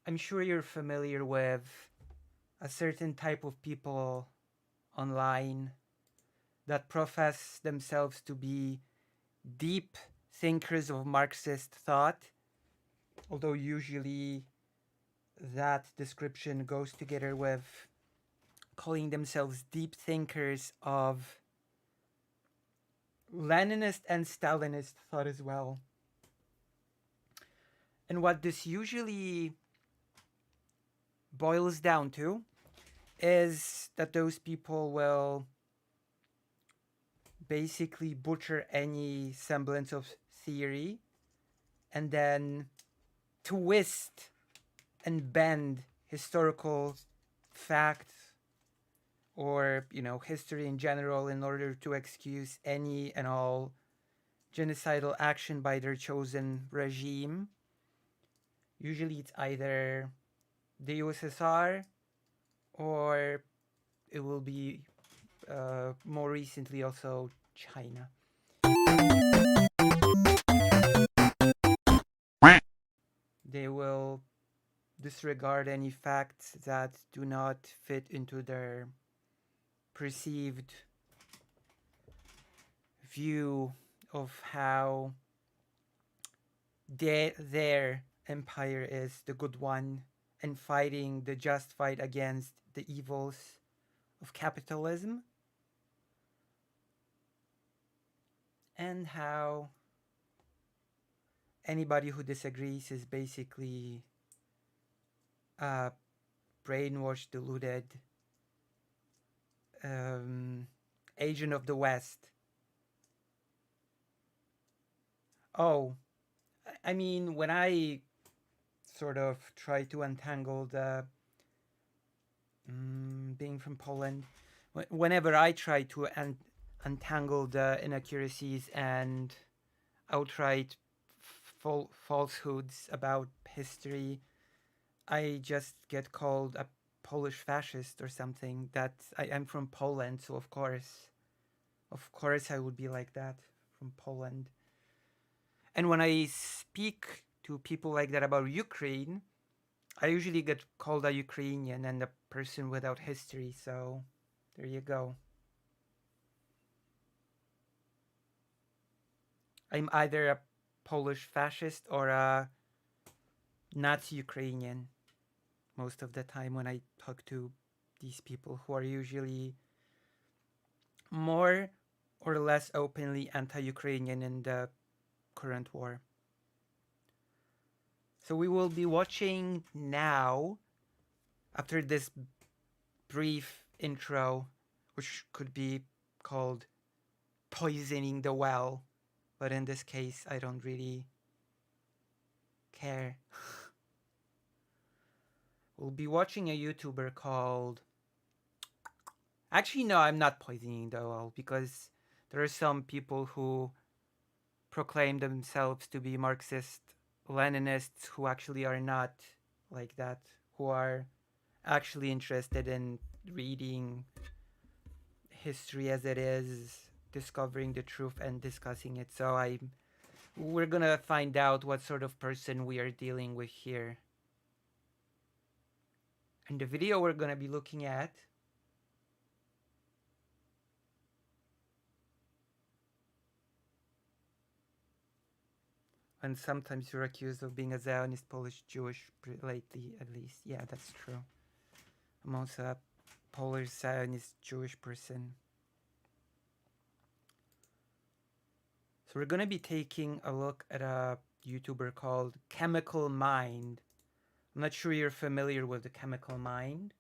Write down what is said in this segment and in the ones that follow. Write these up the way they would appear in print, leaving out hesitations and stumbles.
I'm sure you're familiar with a certain type of people online that profess themselves to be deep thinkers of Marxist thought, although usually that description goes together with calling themselves deep thinkers of Leninist and Stalinist thought as well. And what this usually boils down to is that those people will basically butcher any semblance of theory and then twist and bend historical facts or, history in general in order to excuse any and all genocidal action by their chosen regime. Usually it's either the USSR or it will be more recently also China. They will disregard any facts that do not fit into their perceived view of how their empire is the good one and fighting the just fight against the evils of capitalism, and how anybody who disagrees is basically brainwashed, deluded agent of the West. Oh, I mean, when I sort of try to untangle the being from Poland, whenever I try to untangle the inaccuracies and outright falsehoods about history, I just get called a Polish fascist or something. That I'm from Poland, so of course I would be like that, from Poland. And when I speak to people like that about Ukraine, I usually get called a Ukrainian and a person without history, so there you go. I'm either a Polish fascist or a Nazi Ukrainian most of the time when I talk to these people who are usually more or less openly anti-Ukrainian in the current war. So we will be watching now, after this brief intro, which could be called Poisoning the Well, but in this case, I don't really care. We'll be watching a YouTuber called... Actually, no, I'm not poisoning the well, because there are some people who proclaim themselves to be Marxist Leninists who actually are not like that, who are actually interested in reading history as it is, discovering the truth and discussing it. So we're gonna find out what sort of person we are dealing with here. And the video we're gonna be looking at and sometimes you're accused of being a Zionist Polish Jewish lately, at least. Yeah, that's true. I'm also a Polish Zionist Jewish person. So we're gonna be taking a look at a YouTuber called Chemical Mind. I'm not sure you're familiar with the Chemical Mind,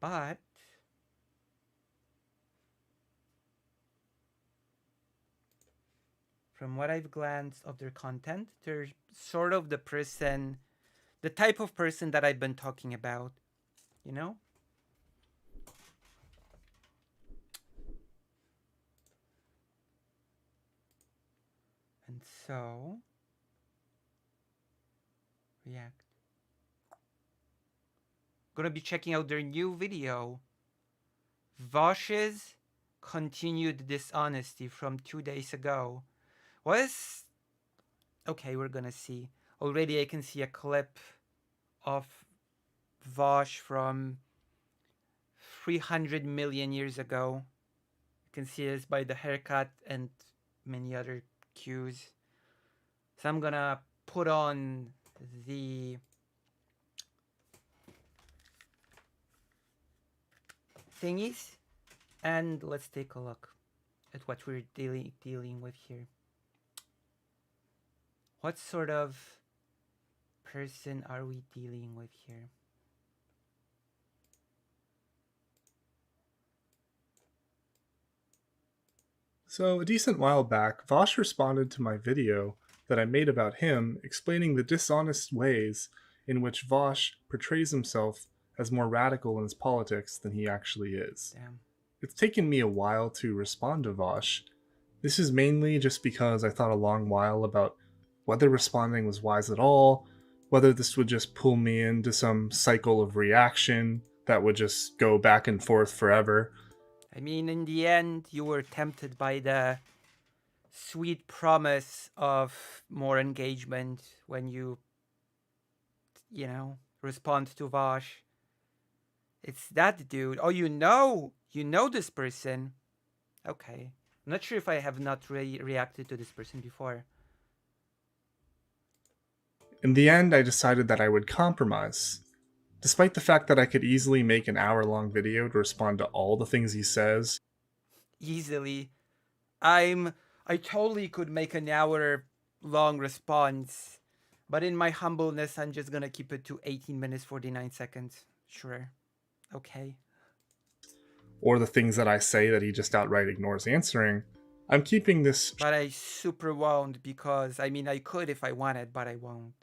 but from what I've glanced of their content, they're sort of the type of person that I've been talking about, you know? And so, react. Gonna be checking out their new video, Vaush's Continued Dishonesty, from 2 days ago. Okay, we're gonna see. Already I can see a clip of Vaush from 300 million years ago. You can see this by the haircut and many other cues. So I'm gonna put on the thingies and let's take a look at what we're dealing with here. What sort of person are we dealing with here? So, a decent while back, Vaush responded to my video that I made about him, explaining the dishonest ways in which Vaush portrays himself as more radical in his politics than he actually is. Damn. It's taken me a while to respond to Vaush. This is mainly just because I thought a long while about whether responding was wise at all, whether this would just pull me into some cycle of reaction that would just go back and forth forever. I mean, in the end, you were tempted by the sweet promise of more engagement when you respond to Vaush. It's that dude. Oh, you know this person. Okay. I'm not sure if I have not reacted to this person before. In the end, I decided that I would compromise. Despite the fact that I could easily make an hour-long video to respond to all the things he says. Easily. I totally could make an hour-long response. But in my humbleness, I'm just gonna keep it to 18 minutes, 49 seconds. Sure. Okay. Or the things that I say that he just outright ignores answering. I'm keeping this. But I super won't because, I mean, I could if I wanted, but I won't.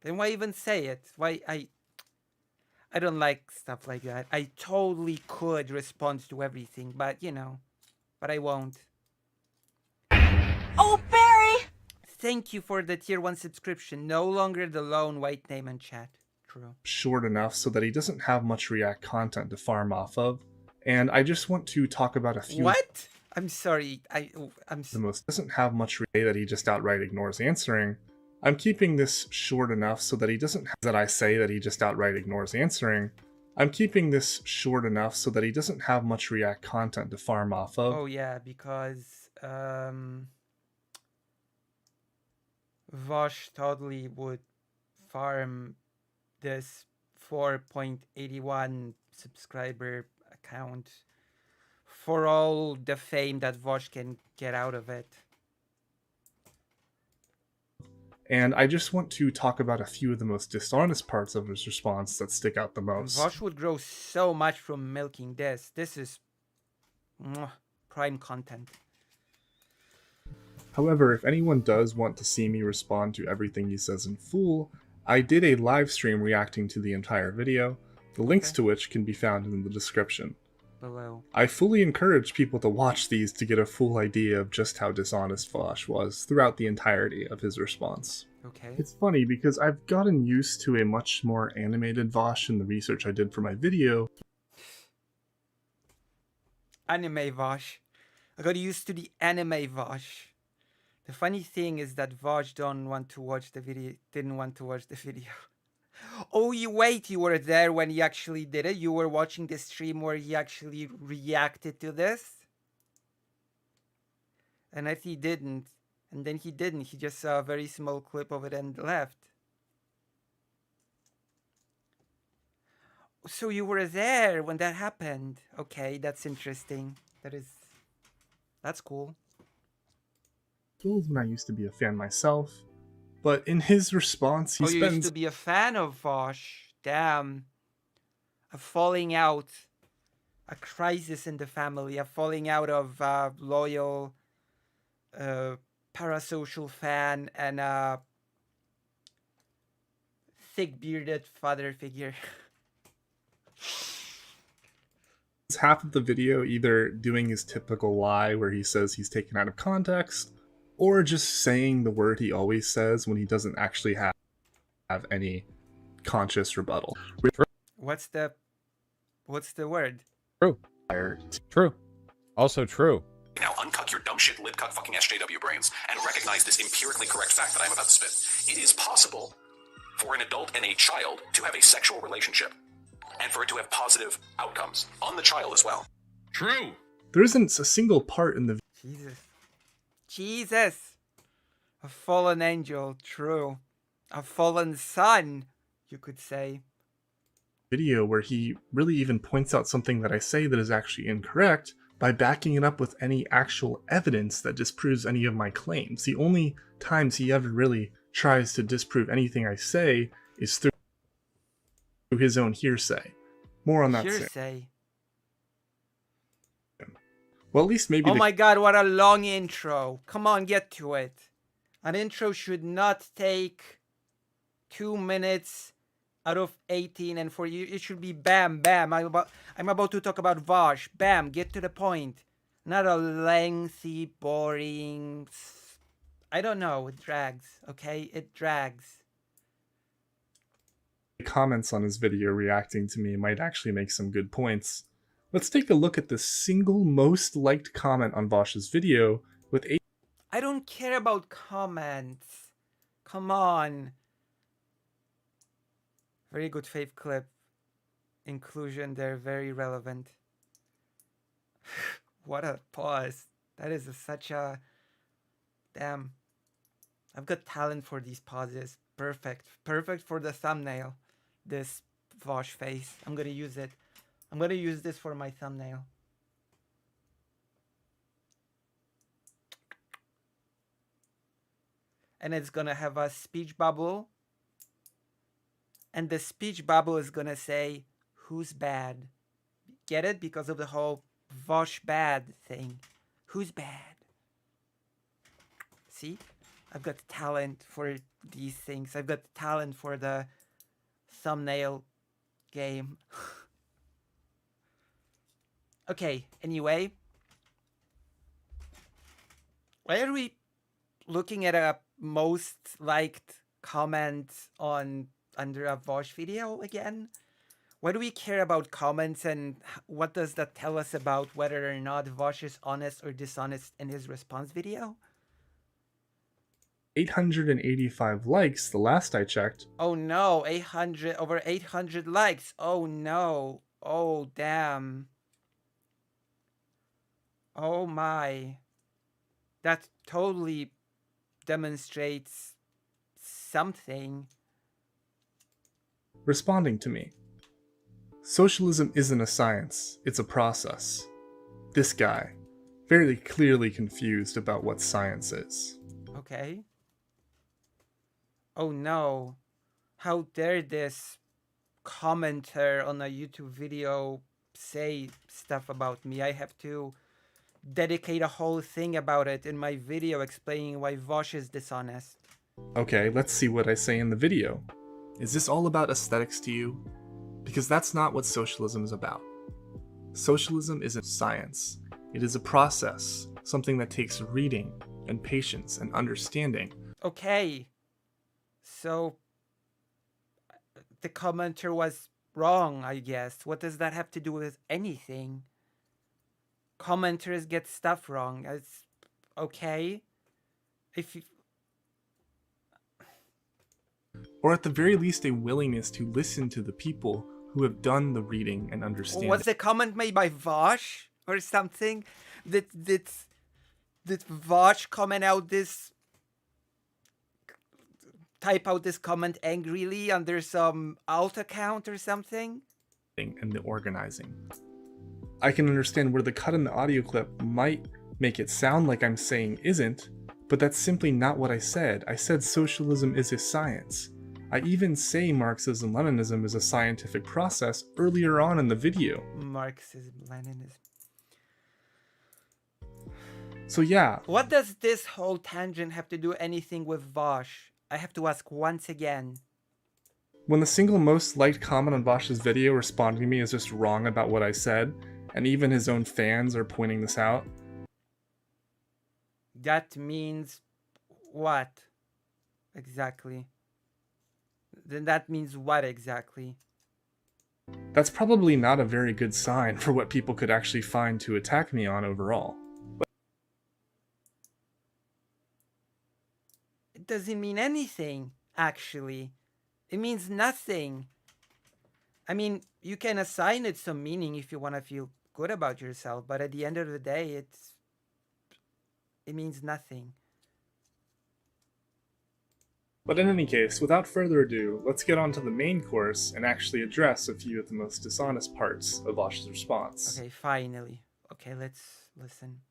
Then why even say it? Why I don't like stuff like that. I totally could respond to everything, but but I won't. Oh, Barry! Thank you for the tier 1 subscription. No longer the lone white name in chat. True. Short enough so that he doesn't have much React content to farm off of. And I just want to talk about a few. What? I'm sorry. The most doesn't have much that he just outright ignores answering. I'm keeping this short enough so that he doesn't that I say that he just outright ignores answering. I'm keeping this short enough so that he doesn't have much React content to farm off of. Oh yeah, because Vaush totally would farm this 4.81 subscriber account for all the fame that Vaush can get out of it. And I just want to talk about a few of the most dishonest parts of his response that stick out the most. Vaush would grow so much from milking this. This is prime content. However, if anyone does want to see me respond to everything he says in full, I did a live stream reacting to the entire video, the links to which can be found in the description. Below. I fully encourage people to watch these to get a full idea of just how dishonest Vaush was throughout the entirety of his response. Okay. It's funny because I've gotten used to a much more animated Vaush in the research I did for my video. Anime Vaush. I got used to the anime Vaush. The funny thing is that Vaush didn't want to watch the video. Oh, you were there when he actually did it? You were watching the stream where he actually reacted to this? And if he didn't, and then he didn't, he just saw a very small clip of it and left. So you were there when that happened. Okay, that's interesting. That's cool. When I used to be a fan myself, but in his response, he you used to be a fan of Vaush. Damn. A falling out. A crisis in the family. A falling out of loyal, parasocial fan and a thick-bearded father figure. Half of the video either doing his typical lie where he says he's taken out of context, or just saying the word he always says when he doesn't actually have any conscious rebuttal. What's the word? True. True. Also true. Now uncuck your dumb shit lip cuck fucking SJW brains and recognize this empirically correct fact that I'm about to spit. It is possible for an adult and a child to have a sexual relationship, and for it to have positive outcomes on the child as well. True. There isn't a single part in the Jesus. A fallen angel, true. A fallen son, you could say. video where he really even points out something that I say that is actually incorrect by backing it up with any actual evidence that disproves any of my claims. The only times he ever really tries to disprove anything I say is through his own hearsay. More on that soon. Hearsay. Well, at least maybe Oh my god, what a long intro. Come on, get to it. An intro should not take 2 minutes out of 18, and for you, it should be bam, bam. I'm about to talk about Vaush. Bam, get to the point. Not a lengthy, boring... I don't know, it drags, okay? It drags. comments on his video reacting to me might actually make some good points. Let's take a look at the single most liked comment on Vaush's video with I don't care about comments. Come on. Very good fave clip. Inclusion there, very relevant. What a pause. That is such a... Damn. I've got talent for these pauses. Perfect. Perfect for the thumbnail. This Vaush face. I'm gonna use it. I'm gonna use this for my thumbnail. And it's gonna have a speech bubble. And the speech bubble is gonna say, who's bad? Get it? Because of the whole Vaush bad thing. Who's bad? See? I've got talent for these things. I've got talent for the thumbnail game. Okay, anyway. Why are we looking at a most liked comment on under a Vaush video again? Why do we care about comments, and what does that tell us about whether or not Vaush is honest or dishonest in his response video? 885 likes the last I checked. Oh no, over 800 likes. Oh no. Oh damn. Oh my. That totally demonstrates something. Responding to me. Socialism isn't a science, it's a process. This guy, very clearly confused about what science is. Okay. Oh no. How dare this commenter on a YouTube video say stuff about me? I have to dedicate a whole thing about it in my video explaining why Vaush is dishonest. Okay, let's see what I say in the video. Is this all about aesthetics to you? Because that's not what socialism is about. Socialism isn't science. It is a process, something that takes reading and patience and understanding. Okay. So, the commenter was wrong, I guess. What does that have to do with anything? Commenters get stuff wrong. It's okay. If you... Or at the very least a willingness to listen to the people who have done the reading and understanding. Was the comment made by Vaush or something? Did Vaush comment out this... type out this comment angrily under some alt account or something? And the organizing. I can understand where the cut in the audio clip might make it sound like I'm saying isn't, but that's simply not what I said. I said socialism is a science. I even say Marxism-Leninism is a scientific process earlier on in the video. Marxism-Leninism. So yeah. What does this whole tangent have to do anything with Vaush? I have to ask once again. When the single most liked comment on Vaush's video responding to me is just wrong about what I said, and even his own fans are pointing this out. That means what? Exactly. Then that means what exactly? That's probably not a very good sign for what people could actually find to attack me on overall. It doesn't mean anything, actually. It means nothing. I mean, you can assign it some meaning if you want to feel good about yourself, but at the end of the day, it means nothing. But in any case, without further ado, let's get on to the main course and actually address a few of the most dishonest parts of Vaush's response. Okay, finally. Okay, let's listen.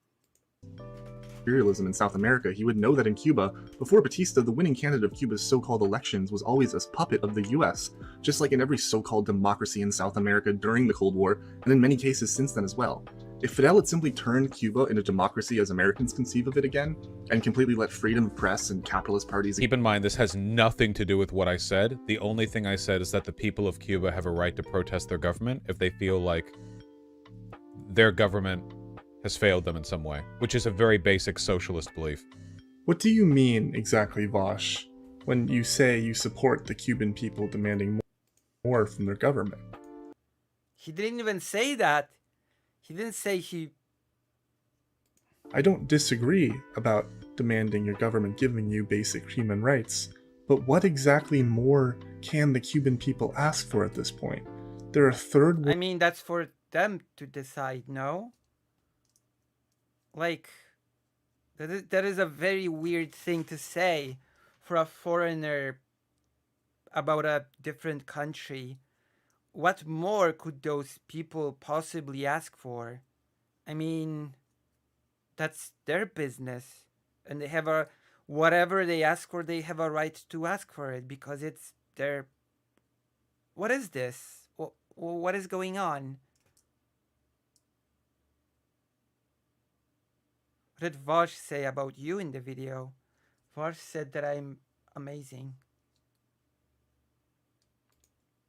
Imperialism in South America, he would know that in Cuba, before Batista, the winning candidate of Cuba's so-called elections was always a puppet of the US, just like in every so-called democracy in South America during the Cold War, and in many cases since then as well. If Fidel had simply turned Cuba into democracy as Americans conceive of it again, and completely let freedom of press and capitalist parties... Keep in mind, this has nothing to do with what I said. The only thing I said is that the people of Cuba have a right to protest their government if they feel like their government has failed them in some way, which is a very basic socialist belief. What do you mean exactly, Vaush, when you say you support the Cuban people demanding more from their government? He didn't even say that. He didn't say he... I don't disagree about demanding your government giving you basic human rights, but what exactly more can the Cuban people ask for at this point? They're a third... I mean, that's for them to decide, no? Like, that is a very weird thing to say for a foreigner about a different country. What more could those people possibly ask for? I mean, that's their business. And they have a... Whatever they ask for, they have a right to ask for it because it's their... What is this? What is going on? What did Vaush say about you in the video? Vaush said that I'm amazing.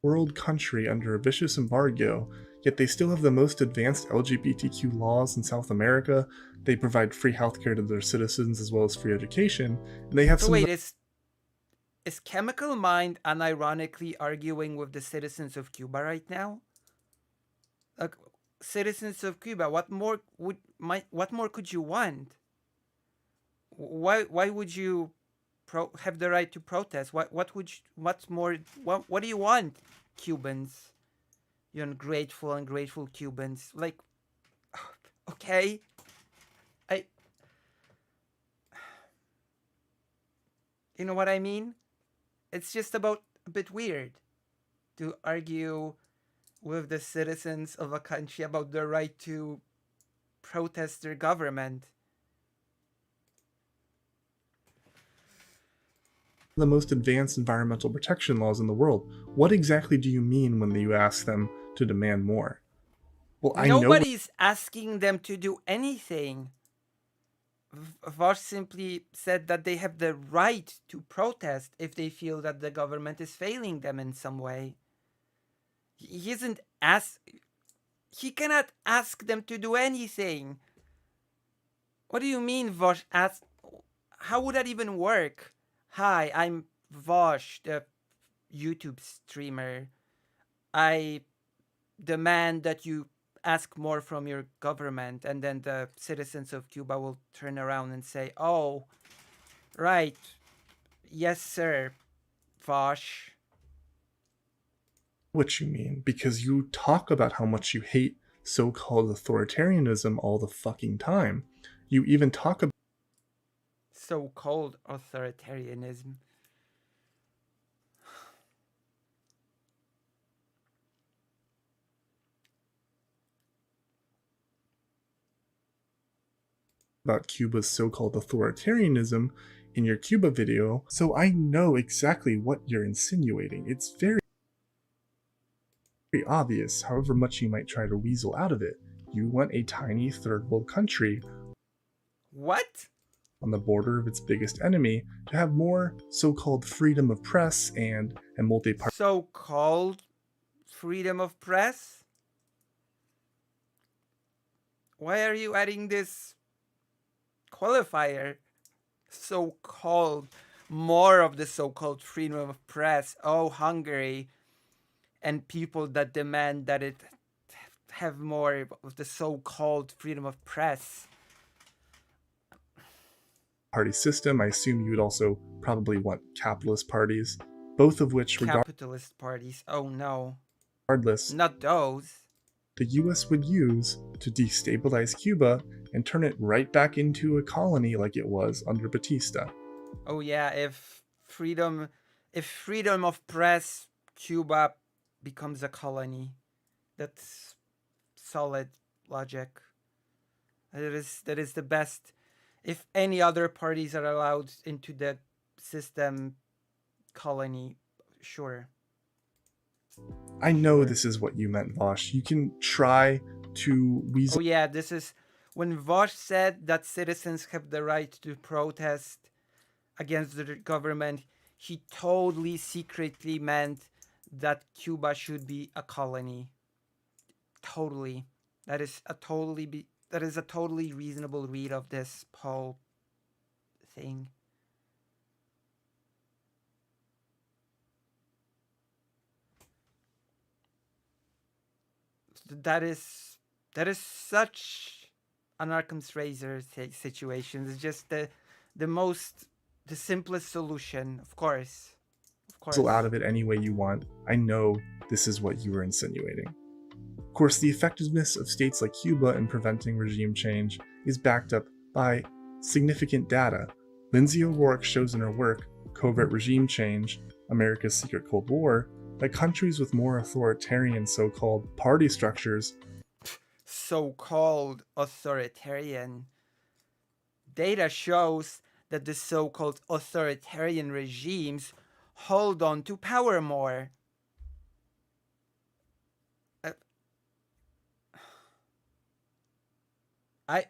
World country under a vicious embargo, yet they still have the most advanced LGBTQ laws in South America. They provide free healthcare to their citizens as well as free education, and they have So some... wait, is Chemical Mind unironically arguing with the citizens of Cuba right now? Like, citizens of Cuba, what more could you want? Why would you have the right to protest? What do you want, Cubans? You ungrateful Cubans. Like, okay, you know what I mean? It's just a bit weird to argue with the citizens of a country about their right to protest their government. The most advanced environmental protection laws in the world. What exactly do you mean when you ask them to demand more? Well, I know Nobody's asking them to do anything. Vaush simply said that they have the right to protest if they feel that the government is failing them in some way. He cannot ask them to do anything. What do you mean, Vaush asked? How would that even work? Hi, I'm Vaush, the YouTube streamer. I demand that you ask more from your government, and then the citizens of Cuba will turn around and say, oh, right, yes, sir, Vaush. what you mean, because you talk about how much you hate so-called authoritarianism all the fucking time. You even talk about So-called authoritarianism. Cuba's so-called authoritarianism in your Cuba video, so I know exactly what you're insinuating. It's very obvious, however much you might try to weasel out of it. You want a tiny third world country What? on the border of its biggest enemy to have more so-called freedom of press and a multi-party So-called freedom of press? Why are you adding this qualifier? So-called. More of the so-called freedom of press. Oh, Hungary. And people that demand that it have more of the so-called freedom of press. party system. I assume you would also probably want capitalist parties. both of which, Capitalist parties. Oh no. regardless, Not those. the US would use to destabilize Cuba and turn it right back into a colony like it was under Batista. Oh yeah, if freedom of press, Cuba becomes a colony. That's solid logic. That is the best. If any other parties are allowed into the system, colony, sure. I know this is what you meant, Vaush. You can try to weasel. Oh yeah, this is when Vaush said that citizens have the right to protest against the government. He totally secretly meant that Cuba should be a colony. Totally. That is a totally reasonable read of this whole thing. That is such an Arkham's Razor situation. It's just the simplest solution, of course. Out of it any way you want. I know this is what you were insinuating. Of course, the effectiveness of states like Cuba in preventing regime change is backed up by significant data. Lindsay O'Rourke shows in her work, Covert Regime Change, America's Secret Cold War, that countries with more authoritarian so-called party structures, so-called authoritarian data shows that the so-called authoritarian regimes hold on to power more. I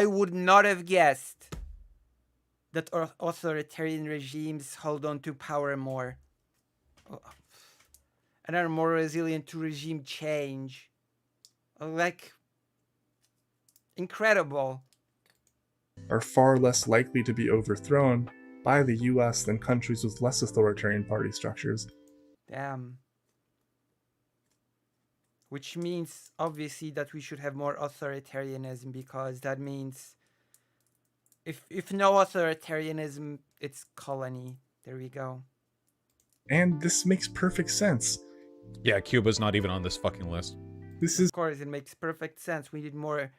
would not have guessed that authoritarian regimes hold on to power more and are more resilient to regime change. Like, incredible. Are far less likely to be overthrown by the US than countries with less authoritarian party structures. Damn. Which means, obviously, that we should have more authoritarianism, because that means if no authoritarianism, it's colony. There we go. And this makes perfect sense. Yeah, Cuba's not even on this fucking list. Of course, it makes perfect sense. We need more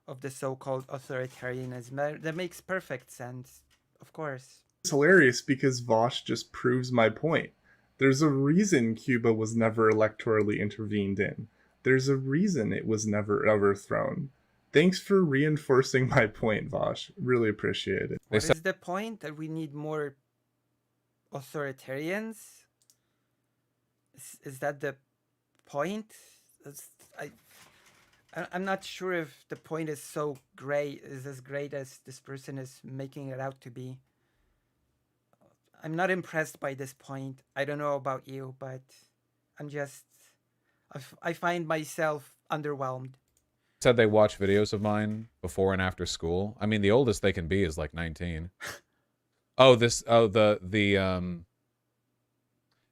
of the so-called authoritarianism. That makes perfect sense. Of course. It's hilarious because Vaush just proves my point. There's a reason Cuba was never electorally intervened in. There's a reason it was never overthrown. Thanks for reinforcing my point, Vaush. Really appreciate it. What is the point? That we need more authoritarians? Is that the point? I'm not sure if the point is as great as this person is making it out to be. I'm not impressed by this point. I don't know about you, but I find myself underwhelmed. Said they watch videos of mine before and after school. I mean, the oldest they can be is like 19.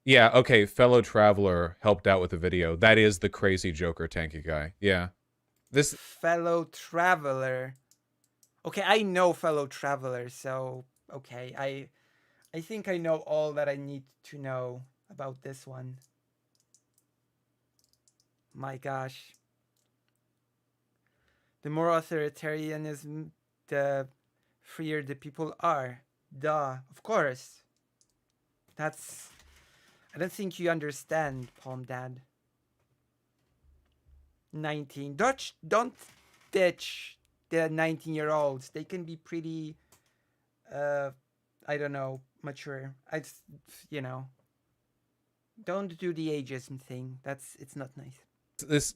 Yeah, okay, fellow traveler helped out with the video. That is the crazy Joker tanky guy. Yeah. This fellow traveler. Okay, I know fellow traveler, so okay, I think I know all that I need to know about this one. My gosh. The more authoritarianism, the freer the people are. Duh, of course. I don't think you understand, Palm Dad. 19. Don't ditch the 19-year-olds. They can be pretty, I don't know, mature. Don't do the ageism thing. It's not nice. This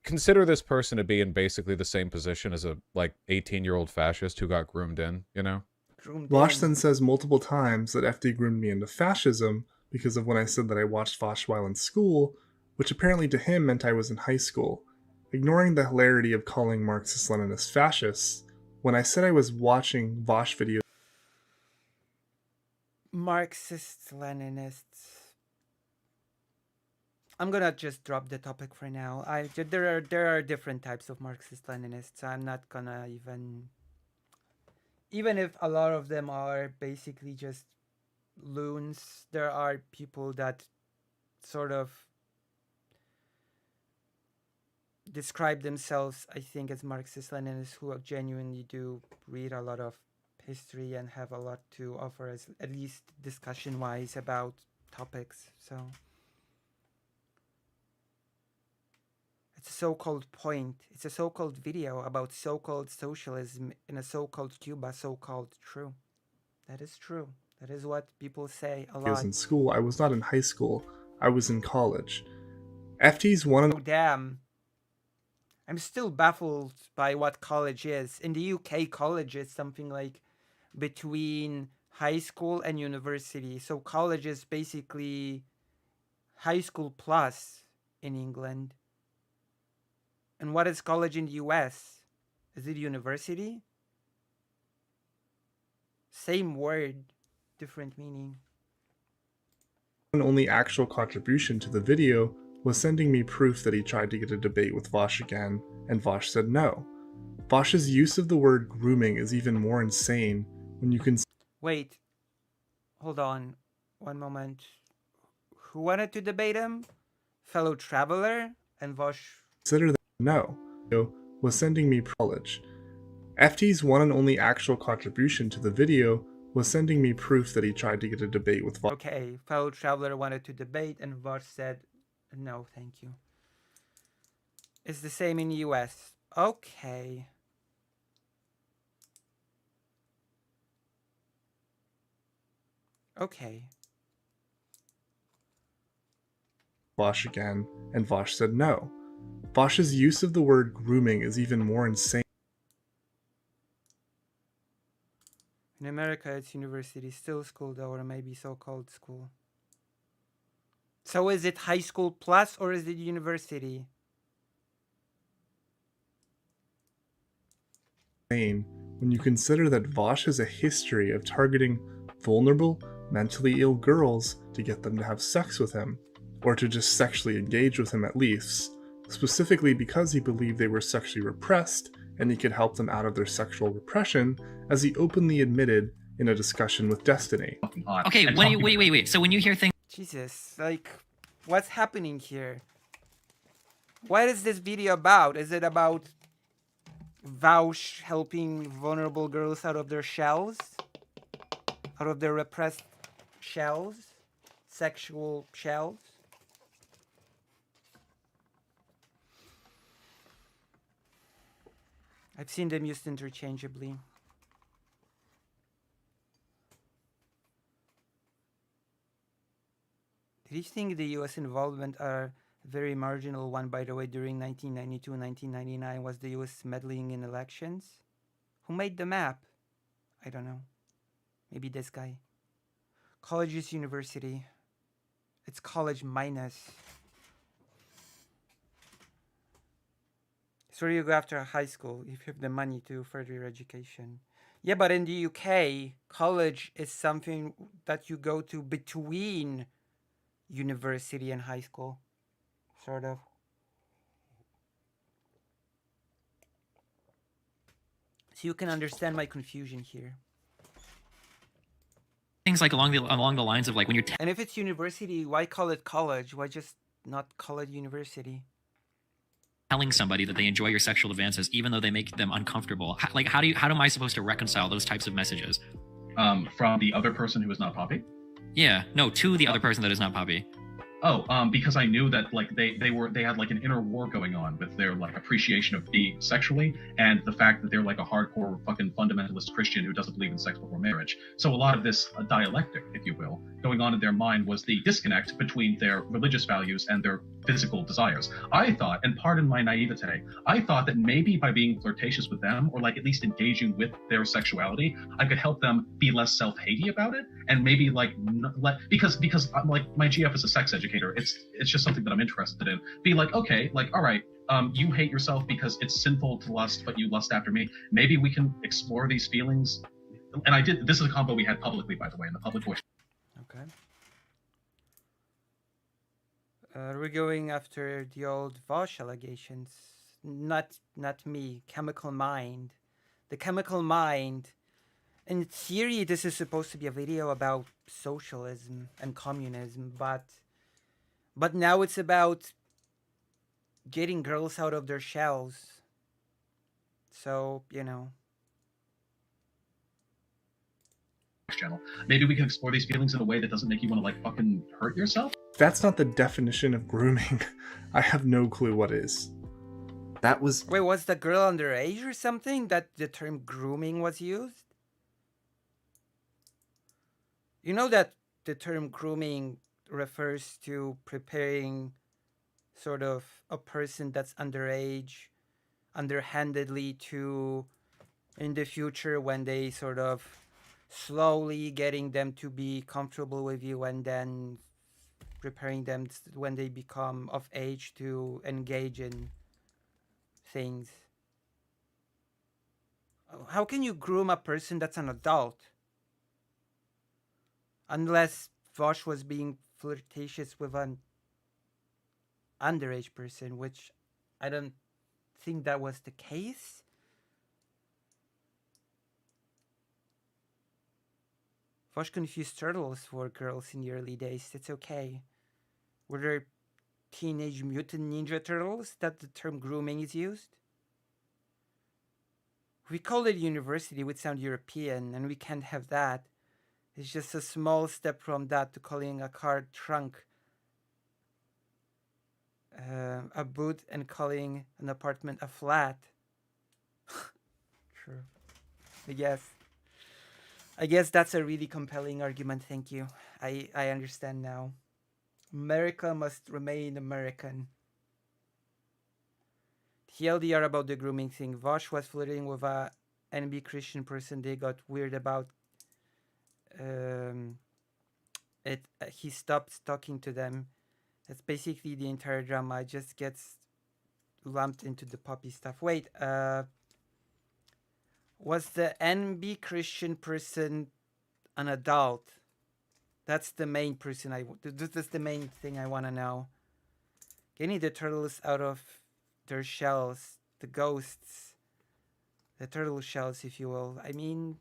consider this person to be in basically the same position as a 18-year-old fascist who got groomed in, you know? Vaush then says multiple times that FD groomed me into fascism because of when I said that I watched Vaush while in school, which apparently to him meant I was in high school. Ignoring the hilarity of calling Marxist-Leninists fascists, when I said I was watching Vaush videos, Marxist-Leninists. I'm gonna just drop the topic for now. There are different types of Marxist-Leninists. So I'm not gonna even if a lot of them are basically just loons. There are people that sort of describe themselves, I think, as Marxist-Leninists who genuinely do read a lot of history and have a lot to offer, as at least discussion-wise, about topics. So it's a so-called point. It's a so-called video about so-called socialism in a so-called Cuba, so-called true. That is true. That is what people say a I was lot. in school. I was not in high school. I was in college. FT's one Oh, damn. I'm still baffled by what college is. In the UK, college is something like between high school and university. So college is basically high school plus in England. And what is college in the US? Is it university? Same word, different meaning. and only actual contribution to the video was sending me proof that he tried to get a debate with Vaush again, and Vaush said no. Vaush's use of the word grooming is even more insane when you consider Wait, hold on. One moment. Who wanted to debate him? Fellow traveler? And Vaush. that no was sending me college. FT's one and only actual contribution to the video was sending me proof that he tried to get a debate with Vaush. Okay, fellow traveler wanted to debate, and Vaush said, no, thank you. It's the same in the US. Okay. Okay. Vaush again, and Vaush said no. Vaush's use of the word grooming is even more insane. In America, it's university, still school though, or maybe so-called school. So is it high school plus, or is it university? When you consider that Vaush has a history of targeting vulnerable, mentally ill girls to get them to have sex with him, or to just sexually engage with him at least, specifically because he believed they were sexually repressed and he could help them out of their sexual repression, as he openly admitted in a discussion with Destiny. Okay, wait. So when you hear things Jesus, like, what's happening here? What is this video about? Is it about Vaush helping vulnerable girls out of their shells? Out of their repressed shells? Sexual shells? I've seen them used interchangeably. Did you think the US involvement are very marginal one, by the way, during 1992 and 1999 was the US meddling in elections? Who made the map? I don't know. Maybe this guy. College is university. It's college minus. It's where you go after high school if you have the money to further your education. Yeah, but in the UK, college is something that you go to between university and high school. Sort of. So you can understand my confusion here. things like along the lines of like when you're And if it's university, why call it college? Why just not call it university? telling somebody that they enjoy your sexual advances even though they make them uncomfortable, how am I supposed to reconcile those types of messages? From the other person who is not Poppy? Yeah, no, to the other person that is not Poppy. Because I knew that like they had like an inner war going on with their like appreciation of being sexually and the fact that they're like a hardcore fucking fundamentalist Christian who doesn't believe in sex before marriage. So a lot of this dialectic, if you will, going on in their mind was the disconnect between their religious values and their physical desires. I thought, and pardon my naivete, I thought that maybe by being flirtatious with them or like at least engaging with their sexuality, I could help them be less self-hatey about it and maybe like because I'm like my GF is a sex educator. It's just something that I'm interested in. Be like, okay, like, all right, you hate yourself because it's sinful to lust, but you lust after me. Maybe we can explore these feelings. And I did. This is a combo we had publicly, by the way, in the public voice. Okay. We're going after the old Vaush allegations. Not me. Chemical Mind. The Chemical Mind In theory, this is supposed to be a video about socialism and communism, but now it's about getting girls out of their shells. So, you know. Channel. Maybe we can explore these feelings in a way that doesn't make you want to like fucking hurt yourself. That's not the definition of grooming. I have no clue what is. That was Wait, was the girl underage or something that the term grooming was used? You know that the term grooming refers to preparing sort of a person that's underage underhandedly to, in the future, when they sort of slowly getting them to be comfortable with you, and then preparing them when they become of age to engage in things. How can you groom a person that's an adult? Unless Vaush was being flirtatious with an underage person, which I don't think that was the case. Vaush confused turtles for girls in the early days. It's okay. Were there Teenage Mutant Ninja Turtles that the term grooming is used? We call it university would sound European, and we can't have that. It's just a small step from that to calling a car trunk a boot and calling an apartment a flat. True. I guess that's a really compelling argument. Thank you. I understand now. America must remain American. TLDR about the grooming thing. Vaush was flirting with a NB Christian person. They got weird about it. He stopped talking to them. That's basically the entire drama. It just gets lumped into the puppy stuff. Wait, was the NB Christian person an adult? That's the main person that's the main thing I want to know. Getting the turtles out of their shells, the ghosts, the turtle shells, if you will. I mean,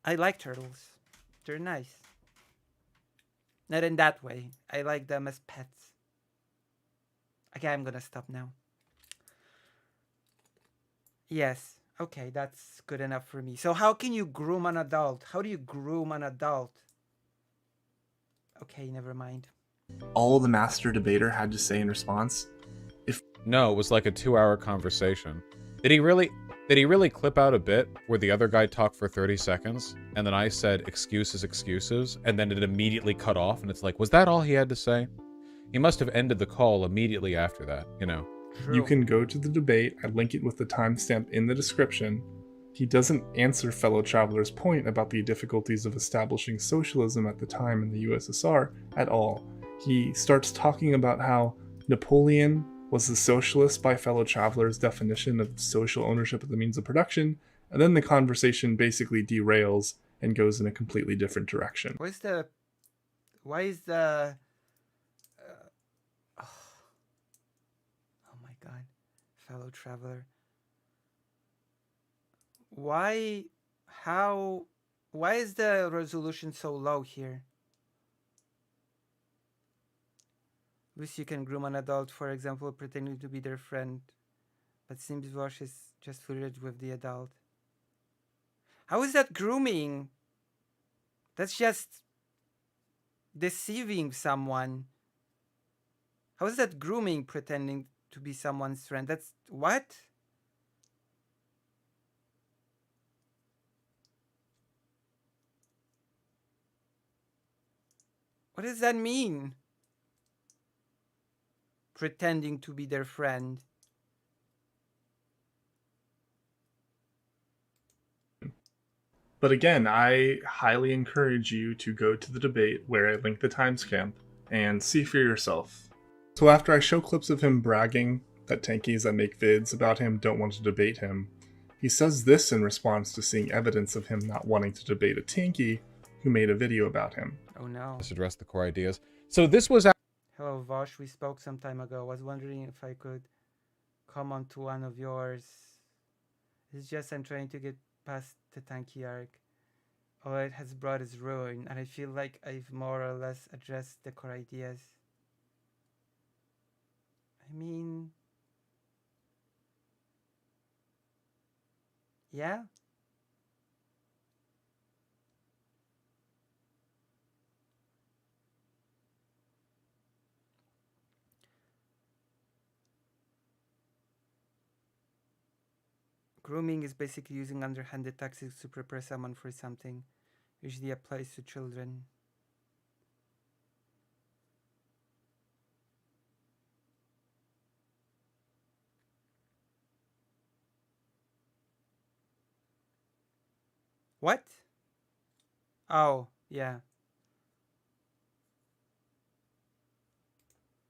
I like turtles. They're nice. Not in that way. I like them as pets. Okay, I'm gonna stop now. Yes. Okay, that's good enough for me. So how can you groom an adult? How do you groom an adult? Okay, never mind. all the master debater had to say in response. No, it was like a 2-hour conversation. Did he really clip out a bit where the other guy talked for 30 seconds, and then I said excuses, and then it immediately cut off, and it's like, was that all he had to say? He must have ended the call immediately after that, you know. True. You can go to the debate. I link it with the timestamp in the description. He doesn't answer fellow traveler's point about the difficulties of establishing socialism at the time in the USSR at all. He starts talking about how Napoleon was the socialist by fellow traveler's definition of social ownership of the means of production, and then the conversation basically derails and goes in a completely different direction. Why is the oh my god, fellow traveler. Why is the resolution so low here? Lucy can groom an adult, for example, pretending to be their friend, but seems Vaush is just flirted with the adult. How is that grooming? That's just deceiving someone. How is that grooming, pretending to be someone's friend? That's what? What does that mean? Pretending to be their friend. But again, I highly encourage you to go to the debate where I link the timestamp and see for yourself. So after I show clips of him bragging that tankies that make vids about him don't want to debate him, he says this in response to seeing evidence of him not wanting to debate a tanky who made a video about him. Oh no. Let's address the core ideas. So this was Hello, Vaush. We spoke some time ago. I was wondering if I could come on to one of yours. It's just I'm trying to get past the tanky arc. all it has brought is ruin, and I feel like I've more or less addressed the core ideas. I mean, yeah. Grooming is basically using underhanded tactics to prepare someone for something. Usually applies to children. What? Oh, yeah.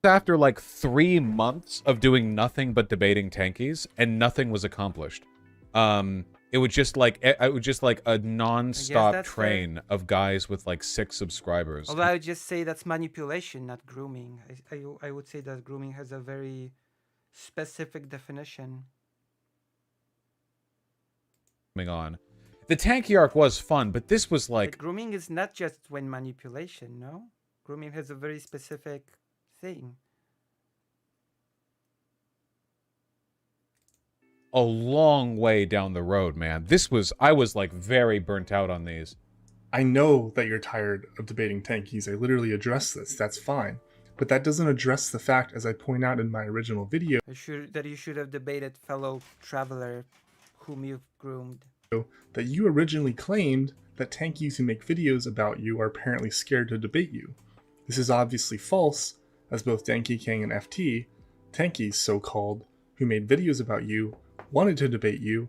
After like 3 months of doing nothing but debating tankies, and nothing was accomplished. It was just like a non-stop that's train of guys with like 6 subscribers. Although I would just say that's manipulation, not grooming. I would say that grooming has a very specific definition. On. The tanky arc was fun, but this was like... But grooming is not just when manipulation, no? Grooming has a very specific thing. A long way down the road, man. I was like very burnt out on these. I know that you're tired of debating tankies. I literally addressed this. That's fine. But that doesn't address the fact, as I point out in my original video, That you should have debated fellow traveler whom you've groomed. that you originally claimed that tankies who make videos about you are apparently scared to debate you. This is obviously false, as both Danky King and FT, tankies so-called, who made videos about you, wanted to debate you,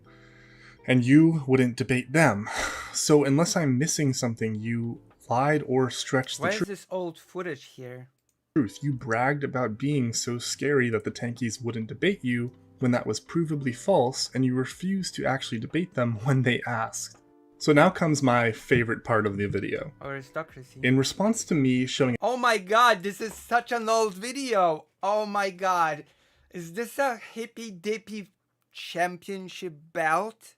and you wouldn't debate them. So unless I'm missing something, you lied or stretched the Why is this old footage here? truth. You bragged about being so scary that the tankies wouldn't debate you when that was provably false, and you refused to actually debate them when they asked. So now comes my favorite part of the video. Aristocracy. In response to me showing Oh my god, this is such an old video. Oh my god. Is this a hippy dippy championship belt?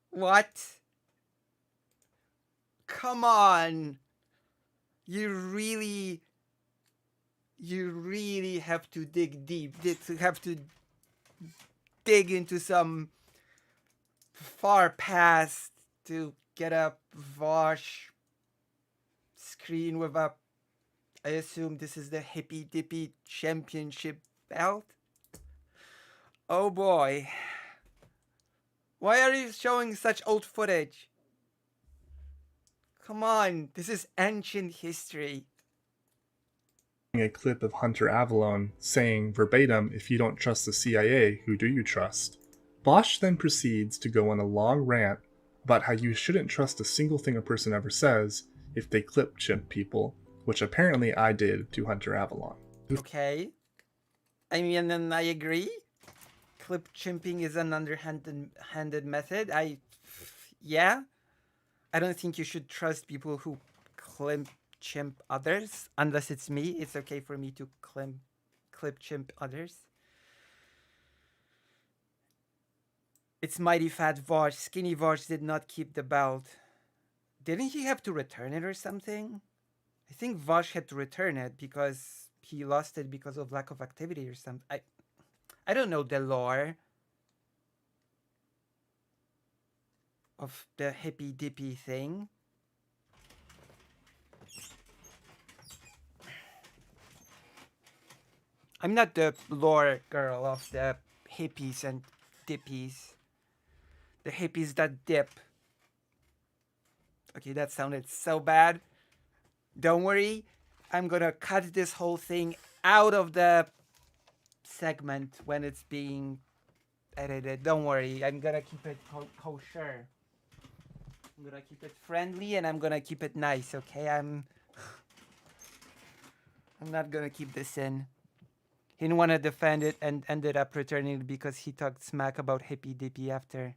What? Come on. You really have to dig deep. You have to dig into some far past to get a Vaush screen with a... I assume this is the hippy dippy championship belt. Oh boy. Why are you showing such old footage? Come on, this is ancient history. a clip of Hunter Avalon saying verbatim, "If you don't trust the CIA, who do you trust?" Vaush then proceeds to go on a long rant about how you shouldn't trust a single thing a person ever says if they clip chimp people, which apparently I did to Hunter Avalon. Okay. I mean, and I agree. Clip chimping is an underhanded method. Yeah. I don't think you should trust people who chimp others. Unless it's me. It's okay for me to clip chimp others. It's mighty fat Vaush. Skinny Vaush did not keep the belt. Didn't he have to return it or something? I think Vaush had to return it because he lost it because of lack of activity or something. I don't know the lore of the hippy dippy thing. I'm not the lore girl of the hippies and dippies. The hippies that dip. Okay, that sounded so bad. Don't worry, I'm gonna cut this whole thing out of the segment when it's being edited. Don't worry, I'm gonna keep it kosher. I'm gonna keep it friendly and I'm gonna keep it nice, okay? I'm not gonna keep this in. He didn't want to defend it and ended up returning it because he talked smack about hippy dippy after.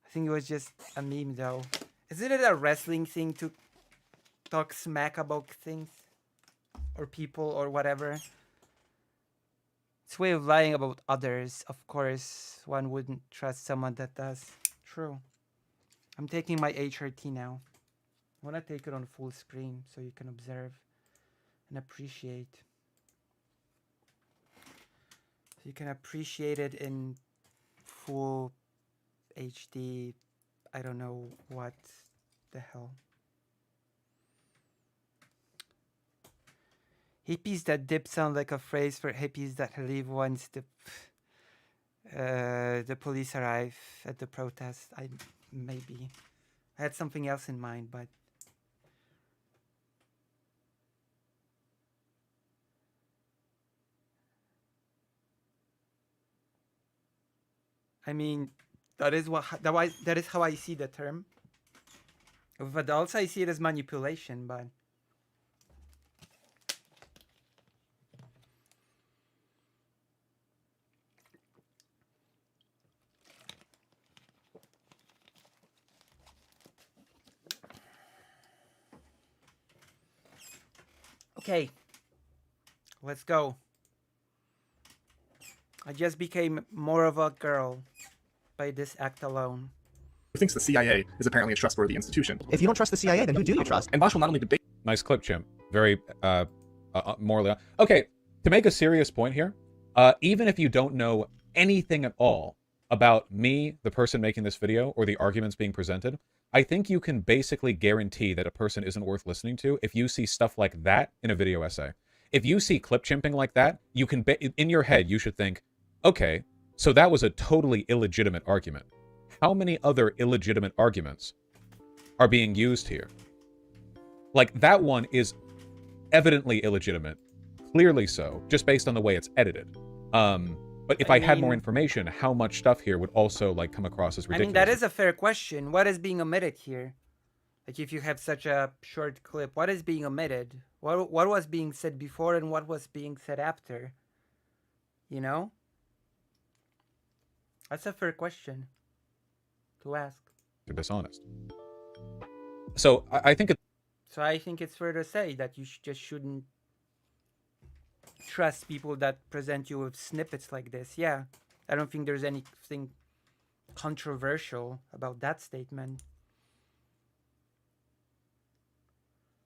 I think it was just a meme though. Isn't it a wrestling thing to talk smack about things? Or people or whatever? It's a way of lying about others. Of course, one wouldn't trust someone that does. True. I'm taking my HRT now. I want to take it on full screen so you can observe and appreciate. So you can appreciate it in full HD. I don't know what the hell. Hippies that dip sound like a phrase for hippies that leave once the police arrive at the protest. Maybe I had something else in mind, but I mean that is how I see the term. With adults, I see it as manipulation, but okay, let's go. I just became more of a girl by this act alone. Who thinks the CIA is apparently a trustworthy institution. If you don't trust the CIA, then who do you trust? And Vaush will not only debate Nice clip, Chimp. Very morally. Okay, to make a serious point here, even if you don't know anything at all about me, the person making this video, or the arguments being presented, I think you can basically guarantee that a person isn't worth listening to if you see stuff like that in a video essay. If you see clip chimping like that, you can in your head you should think, okay, so that was a totally illegitimate argument. How many other illegitimate arguments are being used here? Like, that one is evidently illegitimate, clearly so, just based on the way it's edited. But if I had more information, how much stuff here would also like come across as ridiculous? I mean, that is a fair question. What is being omitted here? Like, if you have such a short clip, what is being omitted? What was being said before and what was being said after? You know? That's a fair question to ask. They're dishonest. So I think it's fair to say that you just shouldn't trust people that present you with snippets like this. Yeah, I don't think there's anything controversial about that statement.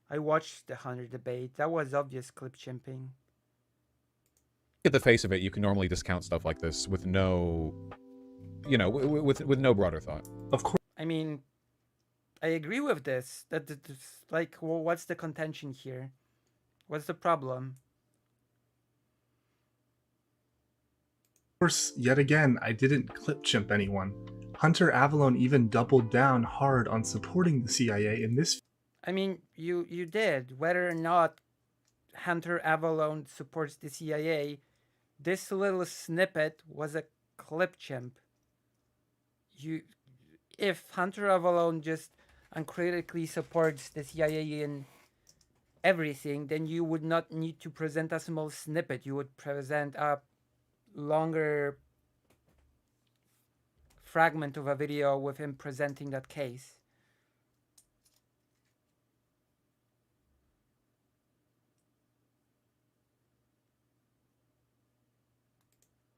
I watched the Hunter debate. That was obvious clip chimping. at the face of it, you can normally discount stuff like this with no, you know, with no broader thought. Of course. I mean, I agree with this. That it's like, well, what's the contention here? What's the problem? Of course, yet again, I didn't clip chimp anyone. Hunter Avalon even doubled down hard on supporting the CIA in this. I mean, you did. Whether or not Hunter Avalon supports the CIA, this little snippet was a clip chimp. If Hunter Avalon just uncritically supports the CIA in everything, then you would not need to present a small snippet. You would present a longer fragment of a video with him presenting that case.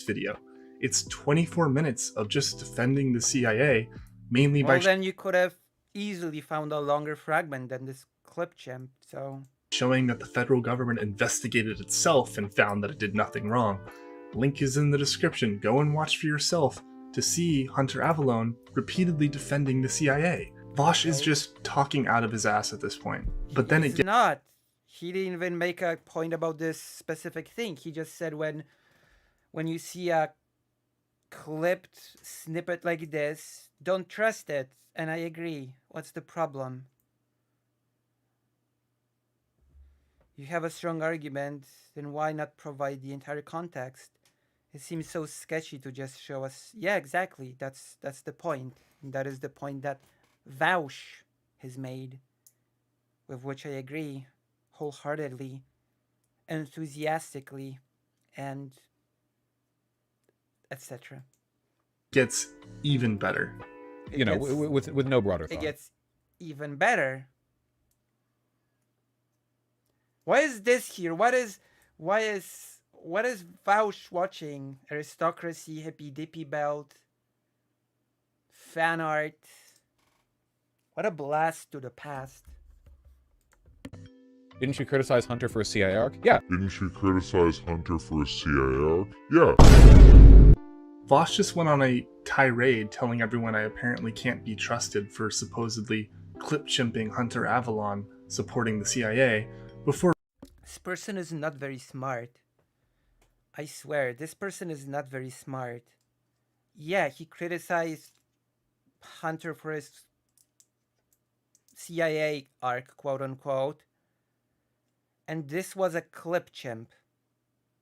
Video. It's 24 minutes of just defending the CIA, mainly by then you could have easily found a longer fragment than this clip chimp, so showing that the federal government investigated itself and found that it did nothing wrong. Link is in the description. Go and watch for yourself to see Hunter Avalon repeatedly defending the CIA. Vaush is just talking out of his ass at this point. But then He's not. He didn't even make a point about this specific thing. He just said when you see a clipped snippet like this, don't trust it. And I agree. What's the problem? You have a strong argument, then why not provide the entire context? It seems so sketchy to just show us. Yeah, exactly. That's the point. And that is the point that Vaush has made, with which I agree wholeheartedly, enthusiastically, and etc. Gets even better. You know, with no broader thought. It gets even better. Why is this here? What is Vaush watching? Aristocracy, hippy dippy belt. fan art. What a blast to the past. Didn't you criticize Hunter for a CIA arc? Yeah. Didn't you criticize Hunter for a CIA arc? Yeah. Vaush just went on a tirade telling everyone I apparently can't be trusted for supposedly clip-chimping Hunter Avalon supporting the CIA before This person is not very smart. I swear, this person is not very smart. Yeah, he criticized Hunter for his CIA arc, quote unquote. And this was a clip chimp.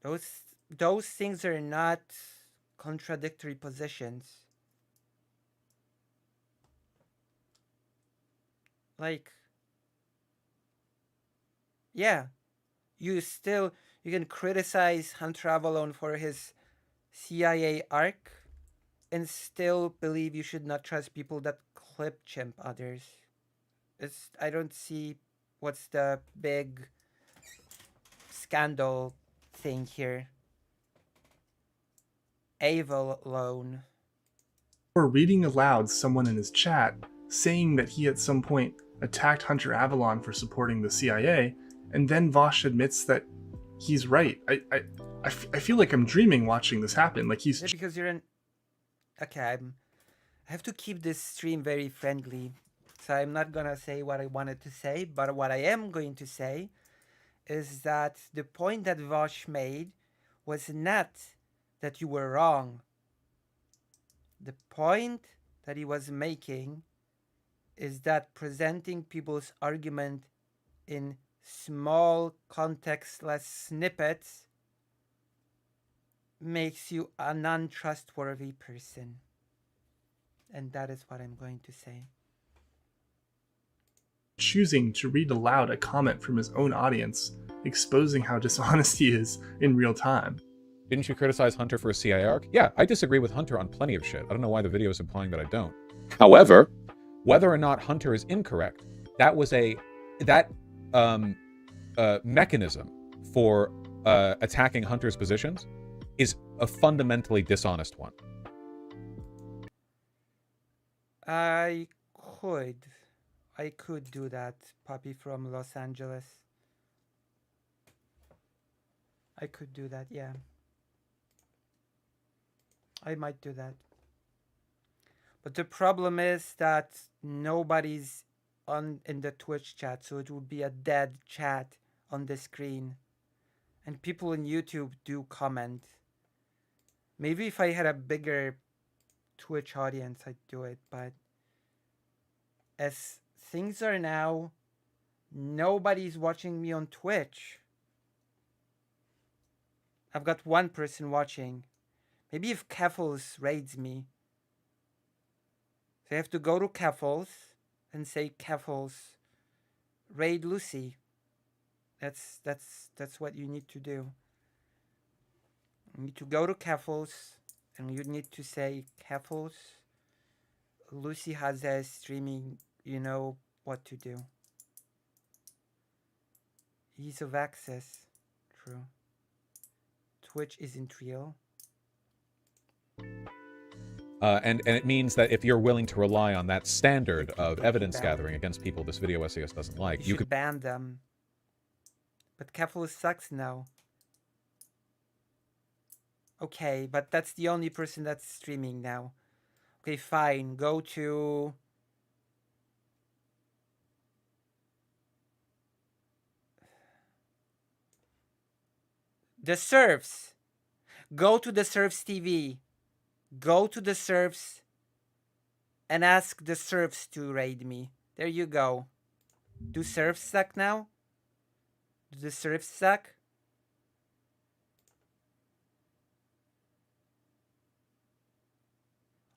Those things are not contradictory positions. Like, yeah, you can criticize Hunter Avalon for his CIA arc and still believe you should not trust people that clip chimp others. I don't see what's the big scandal thing here. Avalon. reading aloud someone in his chat saying that he at some point attacked Hunter Avalon for supporting the CIA, and then Vaush admits that he's right. I feel like I'm dreaming watching this happen. Like he's Yeah, because you're an. Okay, I have to keep this stream very friendly, so I'm not gonna say what I wanted to say. But what I am going to say is that the point that Vaush made was not that you were wrong. The point that he was making is that presenting people's argument in small contextless snippets makes you a non-trustworthy person. And that is what I'm going to say. choosing to read aloud a comment from his own audience, exposing how dishonest he is in real time. Didn't you criticize Hunter for a CIA arc? Yeah, I disagree with Hunter on plenty of shit. I don't know why the video is implying that I don't. However, whether or not Hunter is incorrect, that was mechanism for attacking Hunter's positions is a fundamentally dishonest one. I could do that, Puppy from Los Angeles. I could do that, yeah. I might do that. But the problem is that nobody's in the Twitch chat, so it would be a dead chat on the screen. And people on YouTube do comment. Maybe if I had a bigger Twitch audience, I'd do it, but as things are now, nobody's watching me on Twitch. I've got one person watching. Maybe if Keffels raids me. So I have to go to Keffels and say, Keffels, raid Lucy. That's what you need to do. You need to go to Keffels and you need to say, Keffels, Lucy has a streaming, you know what to do. Ease of access. True. Twitch isn't real. And it means that if you're willing to rely on that standard of evidence gathering against people this video SES doesn't like, you could ban them. But Keffels sucks now. Okay, but that's the only person that's streaming now. Okay, fine. Go to... The Serfs. Go to the Serfs TV. Go to the Serfs and ask the Serfs to raid me. There you go. Do Serfs suck now? Do the Serfs suck?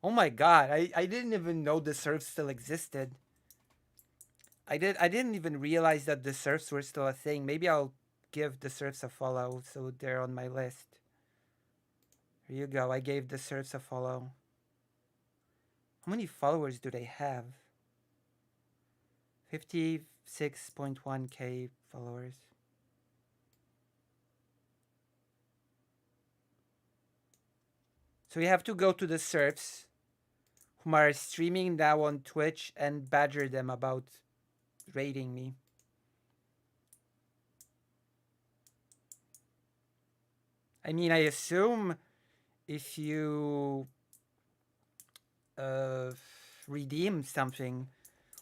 Oh my god, I didn't even know the Serfs still existed. I didn't even realize that the Serfs were still a thing. Maybe I'll give the Serfs a follow so they're on my list. Here you go, I gave the Serfs a follow. How many followers do they have? 56.1k followers. So you have to go to the Serfs, whom are streaming now on Twitch and badger them about raiding me. I mean, I assume if you redeem something,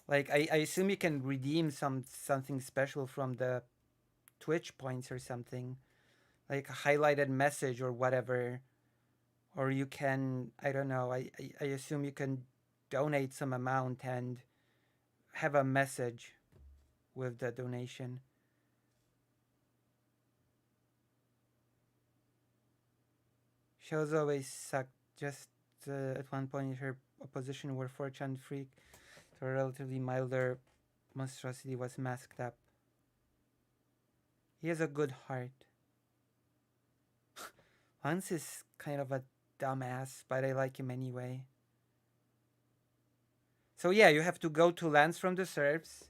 like I assume you can redeem something special from the Twitch points or something, like a highlighted message or whatever, or you can, I don't know, I assume you can donate some amount and have a message with the donation. Shows always sucked. Just at one point, her opposition were 4chan freak. So a relatively milder monstrosity was masked up. He has a good heart. Lance is kind of a dumbass, but I like him anyway. So yeah, you have to go to Lance from the serfs,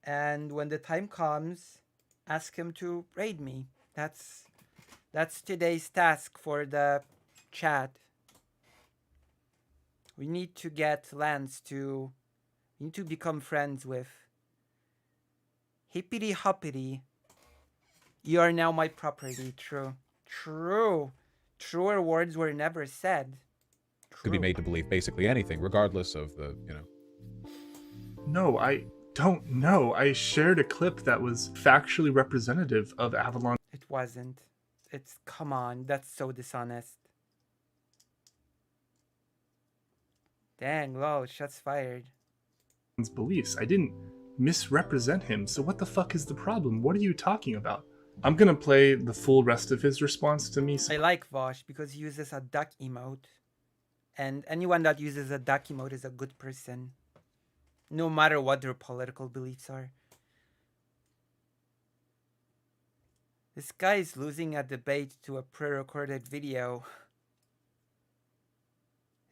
and when the time comes, ask him to raid me. That's today's task for the chat. We need to get Lance to... We need to become friends with... Hippity hoppity. You are now my property. True. True. Truer words were never said. True. Could be made to believe basically anything, regardless of the, you know. No, I don't know. I shared a clip that was factually representative of Avalon. It wasn't. It's... Come on. That's so dishonest. Dang, lol. Shots fired. Beliefs. I didn't misrepresent him, so what the fuck is the problem? What are you talking about? I'm gonna play the full rest of his response to me. I like Vaush because he uses a duck emote. And anyone that uses a duck emote is a good person. No matter what their political beliefs are. This guy is losing a debate to a pre-recorded video.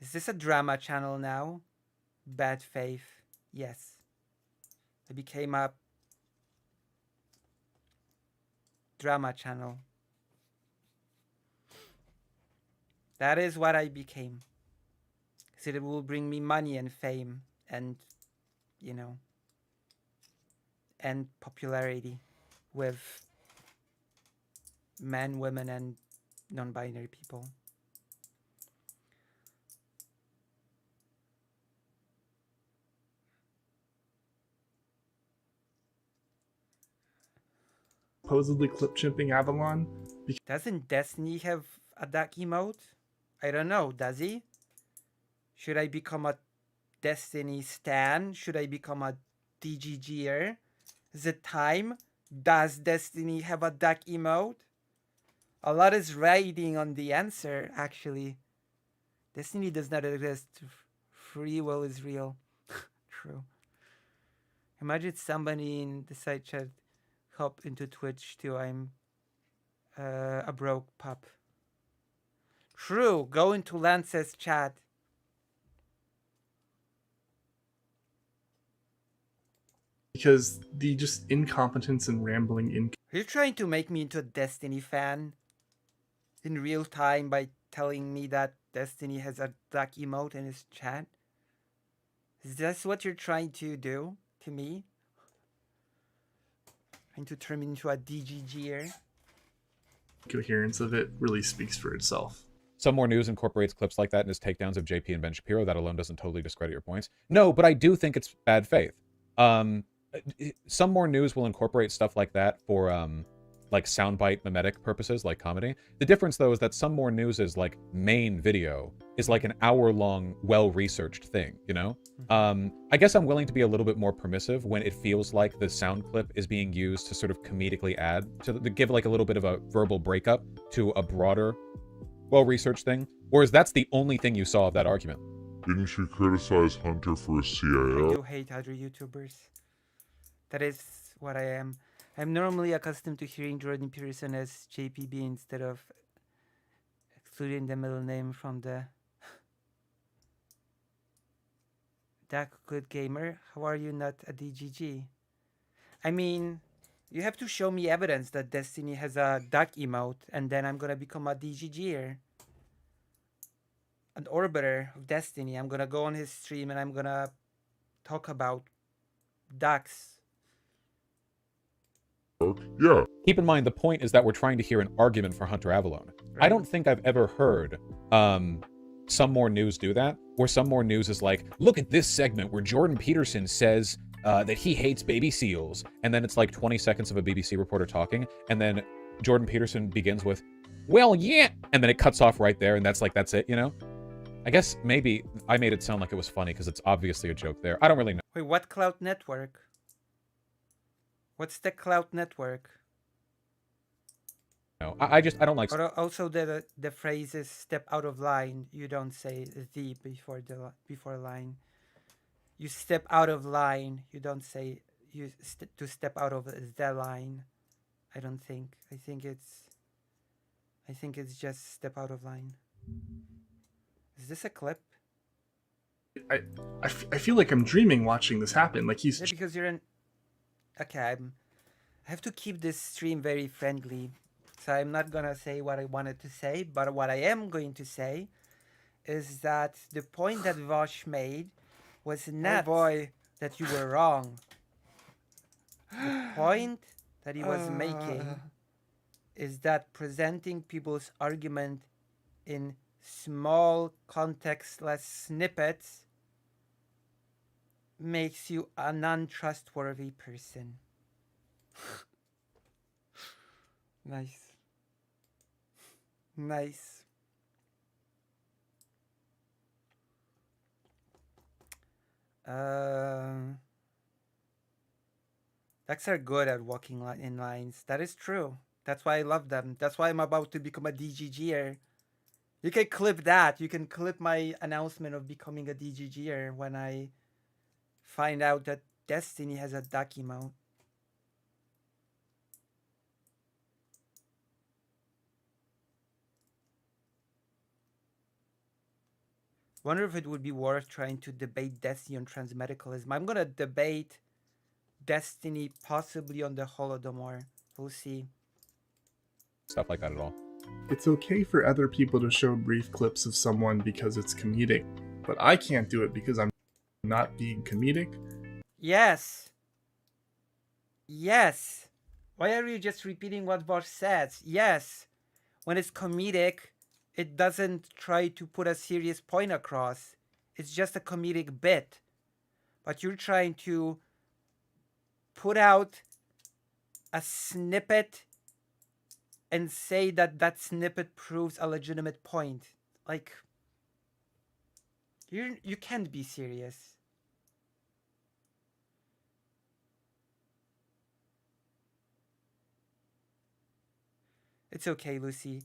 Is this a drama channel now? Bad faith. Yes. I became a drama channel. That is what I became. Because it will bring me money and fame and, you know, and popularity with men, women, and non-binary people. Supposedly clip chimping Avalon. Doesn't Destiny have a duck emote? I don't know, does he? Should I become a Destiny stan? Should I become a DGGer? Is it time? Does Destiny have a duck emote? A lot is riding on the answer, actually. Destiny does not exist. Free will is real. True. Imagine somebody in the side chat hop into Twitch too. I'm a broke pup. True. Go into Lance's chat. Because the just incompetence and rambling in... Are you trying to make me into a Destiny fan? In real time by telling me that Destiny has a duck emote in his chat? Is this what you're trying to do to me? Trying to turn me into a DGGer? Coherence of it really speaks for itself. Some More News incorporates clips like that in his takedowns of JP and Ben Shapiro. That alone doesn't totally discredit your points. No, but I do think it's bad faith. Some More News will incorporate stuff like that for like soundbite mimetic purposes, like comedy. The difference, though, is that Some More News' like main video is like an hour-long, well-researched thing, you know? I guess I'm willing to be a little bit more permissive when it feels like the sound clip is being used to sort of comedically add, to give like a little bit of a verbal breakup to a broader, well-researched thing. Whereas that's the only thing you saw of that argument. Didn't you criticize Hunter for a I CIA? do hate other YouTubers. That is what I am. I'm normally accustomed to hearing Jordan Peterson as JPB instead of excluding the middle name from the... Duck Good Gamer, how are you not a DGG? I mean, you have to show me evidence that Destiny has a duck emote, and then I'm gonna become a DGGer. an orbiter of Destiny. I'm gonna go on his stream and I'm gonna talk about ducks. Yeah. Keep in mind, the point is that we're trying to hear an argument for Hunter Avalon. I Right. don't think I've ever heard Some More News do that, where Some More News is like, look at this segment where Jordan Peterson says that he hates baby seals, and then it's like 20 seconds of a BBC reporter talking, and then Jordan Peterson begins with, well, yeah, and then it cuts off right there, and that's it, you know? I guess maybe I made it sound like it was funny because it's obviously a joke there. I don't really know. Wait, what cloud network? What's the cloud network? I don't like. Also, the phrase is "step out of line." You don't say "the" before line. You step out of line. You don't say to step out of the line. I don't think. I think it's just step out of line. Is this a clip? I feel like I'm dreaming watching this happen. Like he's Yeah, because you're in. Okay, I have to keep this stream very friendly, so I'm not gonna say what I wanted to say. But what I am going to say is that the point that Vaush made was not that you were wrong. The point that he was making is that presenting people's argument in small contextless snippets makes you a non-trustworthy person. Nice. Nice. Ducks are good at walking in lines. That is true. That's why I love them. That's why I'm about to become a DGGer. You can clip that. You can clip my announcement of becoming a DGGer when I find out that Destiny has a duck emote. Wonder if it would be worth trying to debate Destiny on transmedicalism. I'm gonna debate Destiny possibly on the Holodomor. We'll see. Stuff like that at all. It's okay for other people to show brief clips of someone because it's comedic, but I can't do it because I'm not being comedic. Yes. Yes. Why are you just repeating what Vaush says? Yes. When it's comedic, it doesn't try to put a serious point across. It's just a comedic bit. But you're trying to put out a snippet and say that that snippet proves a legitimate point. Like, you can't be serious. It's okay, Lucy.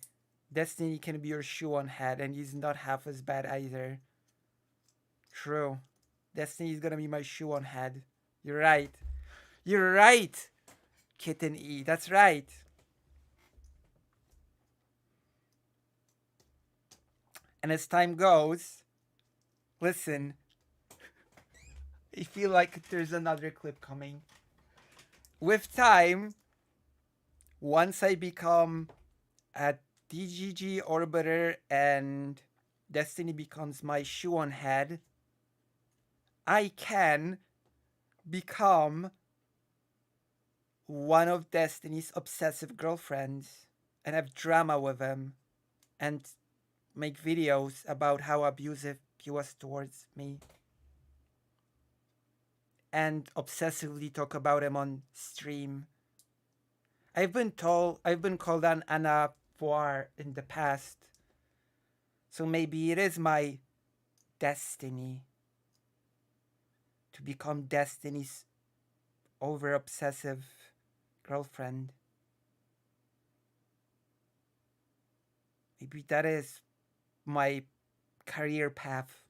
Destiny can be your shoe on head, and he's not half as bad either. True. Destiny is gonna be my shoe on head. You're right. You're right, Kitten E. That's right. And as time goes, listen, I feel like there's another clip coming. With time, once I become a DGG orbiter and Destiny becomes my shoe on head, I can become one of Destiny's obsessive girlfriends and have drama with him and make videos about how abusive he was towards me and obsessively talk about him on stream. I've been called an Anna Voir in the past, so maybe it is my destiny to become Destiny's over obsessive girlfriend. Maybe that is my career path.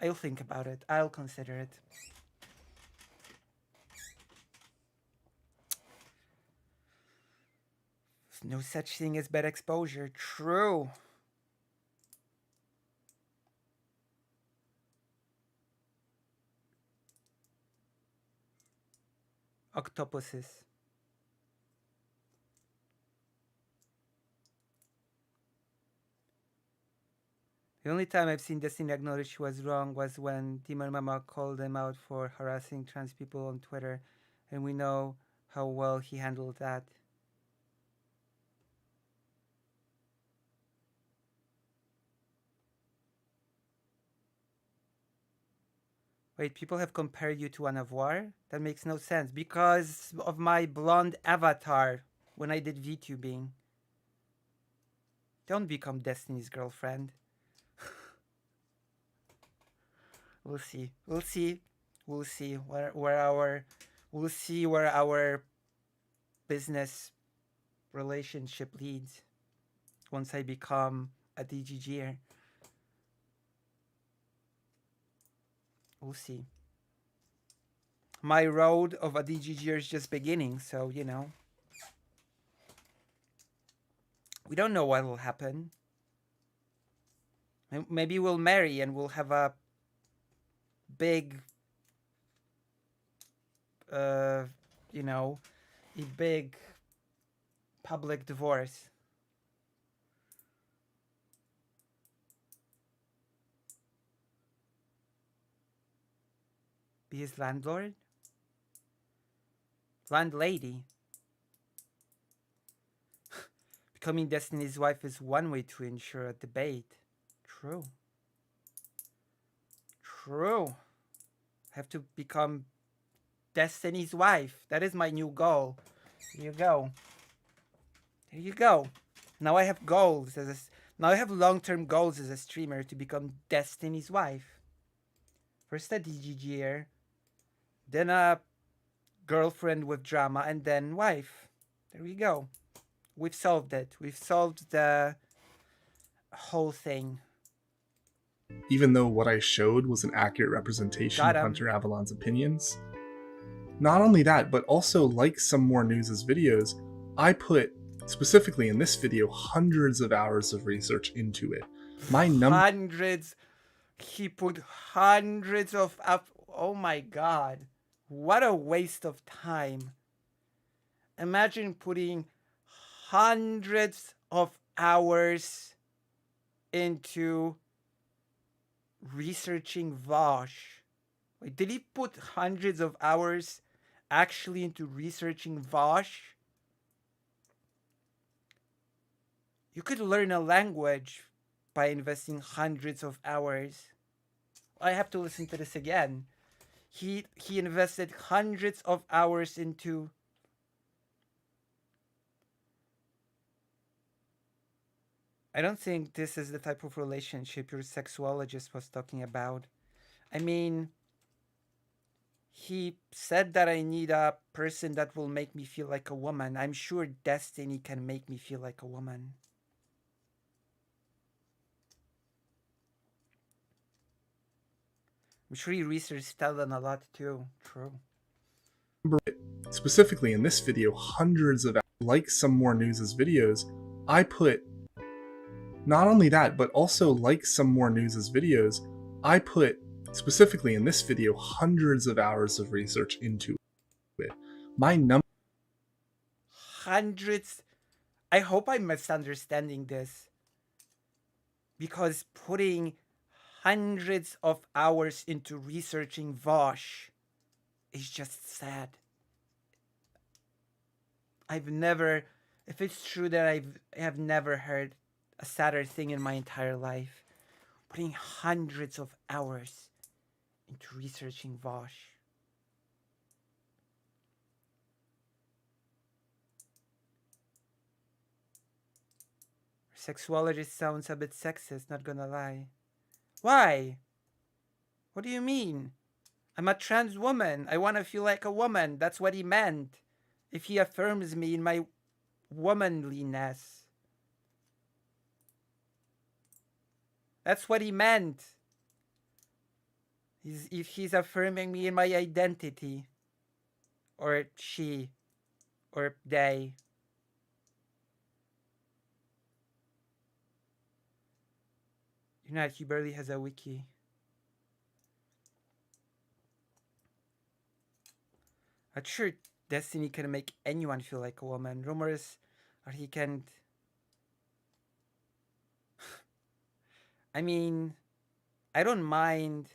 I'll think about it. I'll consider it. There's no such thing as bad exposure. True. Octopuses. The only time I've seen Destiny acknowledge she was wrong was when Demon Mama called him out for harassing trans people on Twitter, and we know how well he handled that. Wait, people have compared you to an avoir? That makes no sense. Because of my blonde avatar when I did VTubing. Don't become Destiny's girlfriend. We'll see. We'll see. We'll see where our business relationship leads once I become a DGGer. We'll see. My road of a DGGer is just beginning, so you know. We don't know what will happen. Maybe we'll marry and we'll have a big, you know, a big public divorce. Be his landlord? Landlady? Becoming Destiny's wife is one way to ensure a debate. True. True. Have to become Destiny's wife. That is my new goal. There you go. There you go. Now I have goals now I have long-term goals as a streamer to become Destiny's wife. First a DGGer, then a girlfriend with drama, and then wife. There we go. We've solved it. We've solved the whole thing. Even though what I showed was an accurate representation Got of 'em. Hunter Avalon's opinions. Not only that, but also like some more news' videos, I put, specifically in this video, hundreds of hours of research into it. My Hundreds. He put hundreds of up. Oh my god. What a waste of time. Imagine putting hundreds of hours into researching Vaush. Wait, did he put hundreds of hours actually into researching Vaush? You could learn a language by investing hundreds of hours. I have to listen to this again. He invested hundreds of hours into I don't think this is the type of relationship your sexologist was talking about. I mean, he said that I need a person that will make me feel like a woman. I'm sure Destiny can make me feel like a woman. I'm sure he researched Talon a lot too. True. Specifically in this video, hundreds of like some more news' videos, I put, not only that, but also like some more news' videos, I put, specifically in this video, hundreds of hours of research into it. My number Hundreds. I hope I'm misunderstanding this. Because putting hundreds of hours into researching Vaush is just sad. I've never, if it's true that I have never heard a sadder thing in my entire life. Putting hundreds of hours into researching Vaush. Sexuality sounds a bit sexist, not gonna lie. Why? What do you mean? I'm a trans woman. I want to feel like a woman. That's what he meant. If he affirms me in my womanliness. That's what he meant. If he's affirming me in my identity. Or she. Or they. You know, he barely has a wiki. I'm sure Destiny can make anyone feel like a woman. Rumors are he can I mean, I don't mind,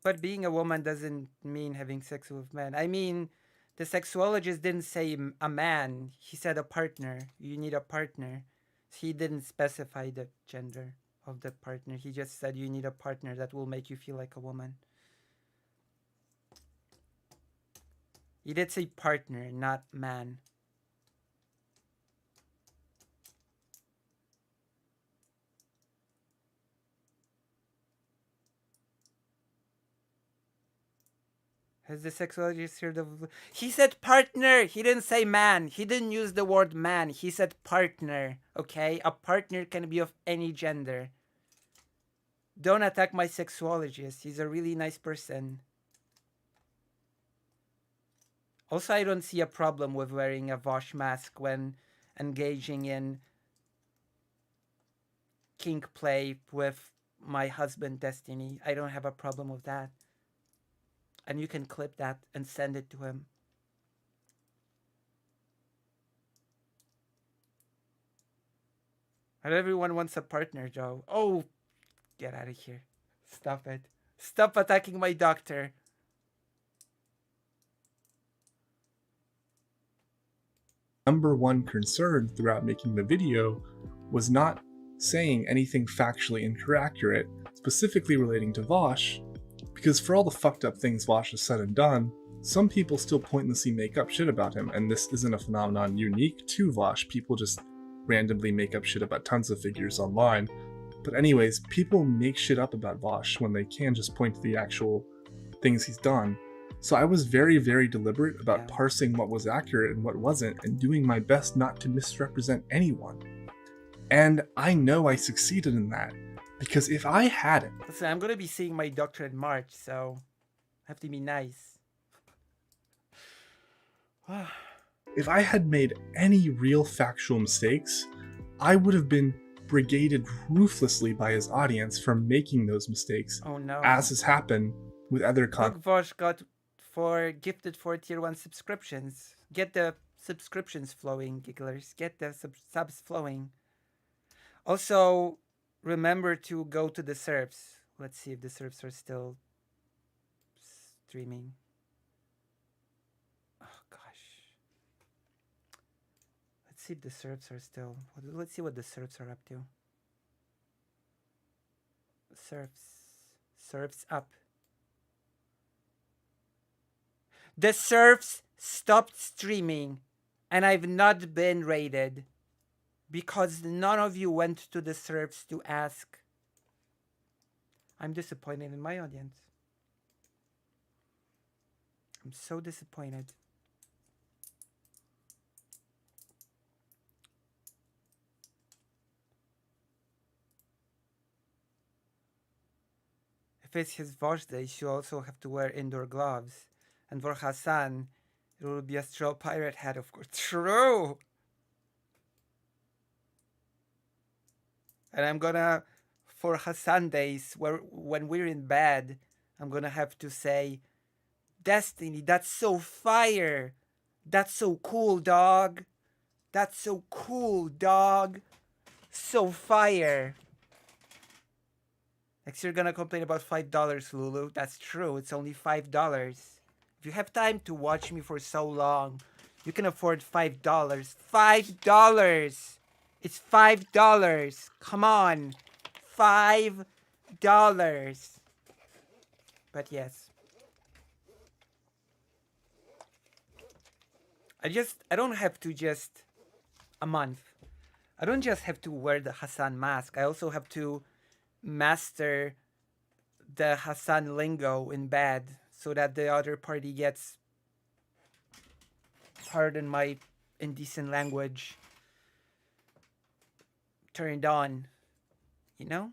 but being a woman doesn't mean having sex with men. I mean, the sexologist didn't say a man, he said a partner. You need a partner. He didn't specify the gender of the partner. He just said you need a partner that will make you feel like a woman. He did say partner, not man. Has the sexologist heard of... He said partner! He didn't say man. He didn't use the word man. He said partner, okay? A partner can be of any gender. Don't attack my sexologist. He's a really nice person. Also, I don't see a problem with wearing a Vaush mask when engaging in kink play with my husband, Destiny. I don't have a problem with that. And you can clip that and send it to him. Not everyone wants a partner, Joe. Oh, get out of here. Stop it. Stop attacking my doctor. Number one concern throughout making the video was not saying anything factually inaccurate, specifically relating to Vaush, because for all the fucked up things Vaush has said and done, some people still pointlessly make up shit about him, and this isn't a phenomenon unique to Vaush. People just randomly make up shit about tons of figures online. But anyways, people make shit up about Vaush when they can just point to the actual things he's done. So I was very, very deliberate about parsing what was accurate and what wasn't, and doing my best not to misrepresent anyone. And I know I succeeded in that, because if I hadn't... Listen, I'm gonna be seeing my doctor in March, so I have to be nice. If I had made any real factual mistakes, I would have been brigaded ruthlessly by his audience for making those mistakes, Oh no. as has happened with other Look, Vaush got gifted 4 tier 1 subscriptions. Get the subscriptions flowing, gigglers. Get the subs flowing. Also, remember to go to the SERPs. Let's see if the SERPs are still streaming. Oh gosh. Let's see if the SERPs are still... Let's see what the SERPs are up to. SERPs up. The SERPs stopped streaming, and I've not been raided because none of you went to the SERPs to ask. I'm disappointed in my audience. I'm so disappointed. If it's his Vaush day, you also have to wear indoor gloves. And for Hassan, it will be a straw pirate hat, of course. True! And I'm gonna, for Hassan days, when we're in bed, I'm gonna have to say, Destiny, that's so fire! That's so cool, dog! That's so cool, dog! So fire! Next you're gonna complain about $5, Lulu. That's true, it's only $5. If you have time to watch me for so long, you can afford $5. $5! It's $5! Come on! $5! But yes. I don't have to just a month. I don't just have to wear the Hassan mask. I also have to master the Hassan lingo in bed so that the other party gets, pardon my indecent language, turned on, you know?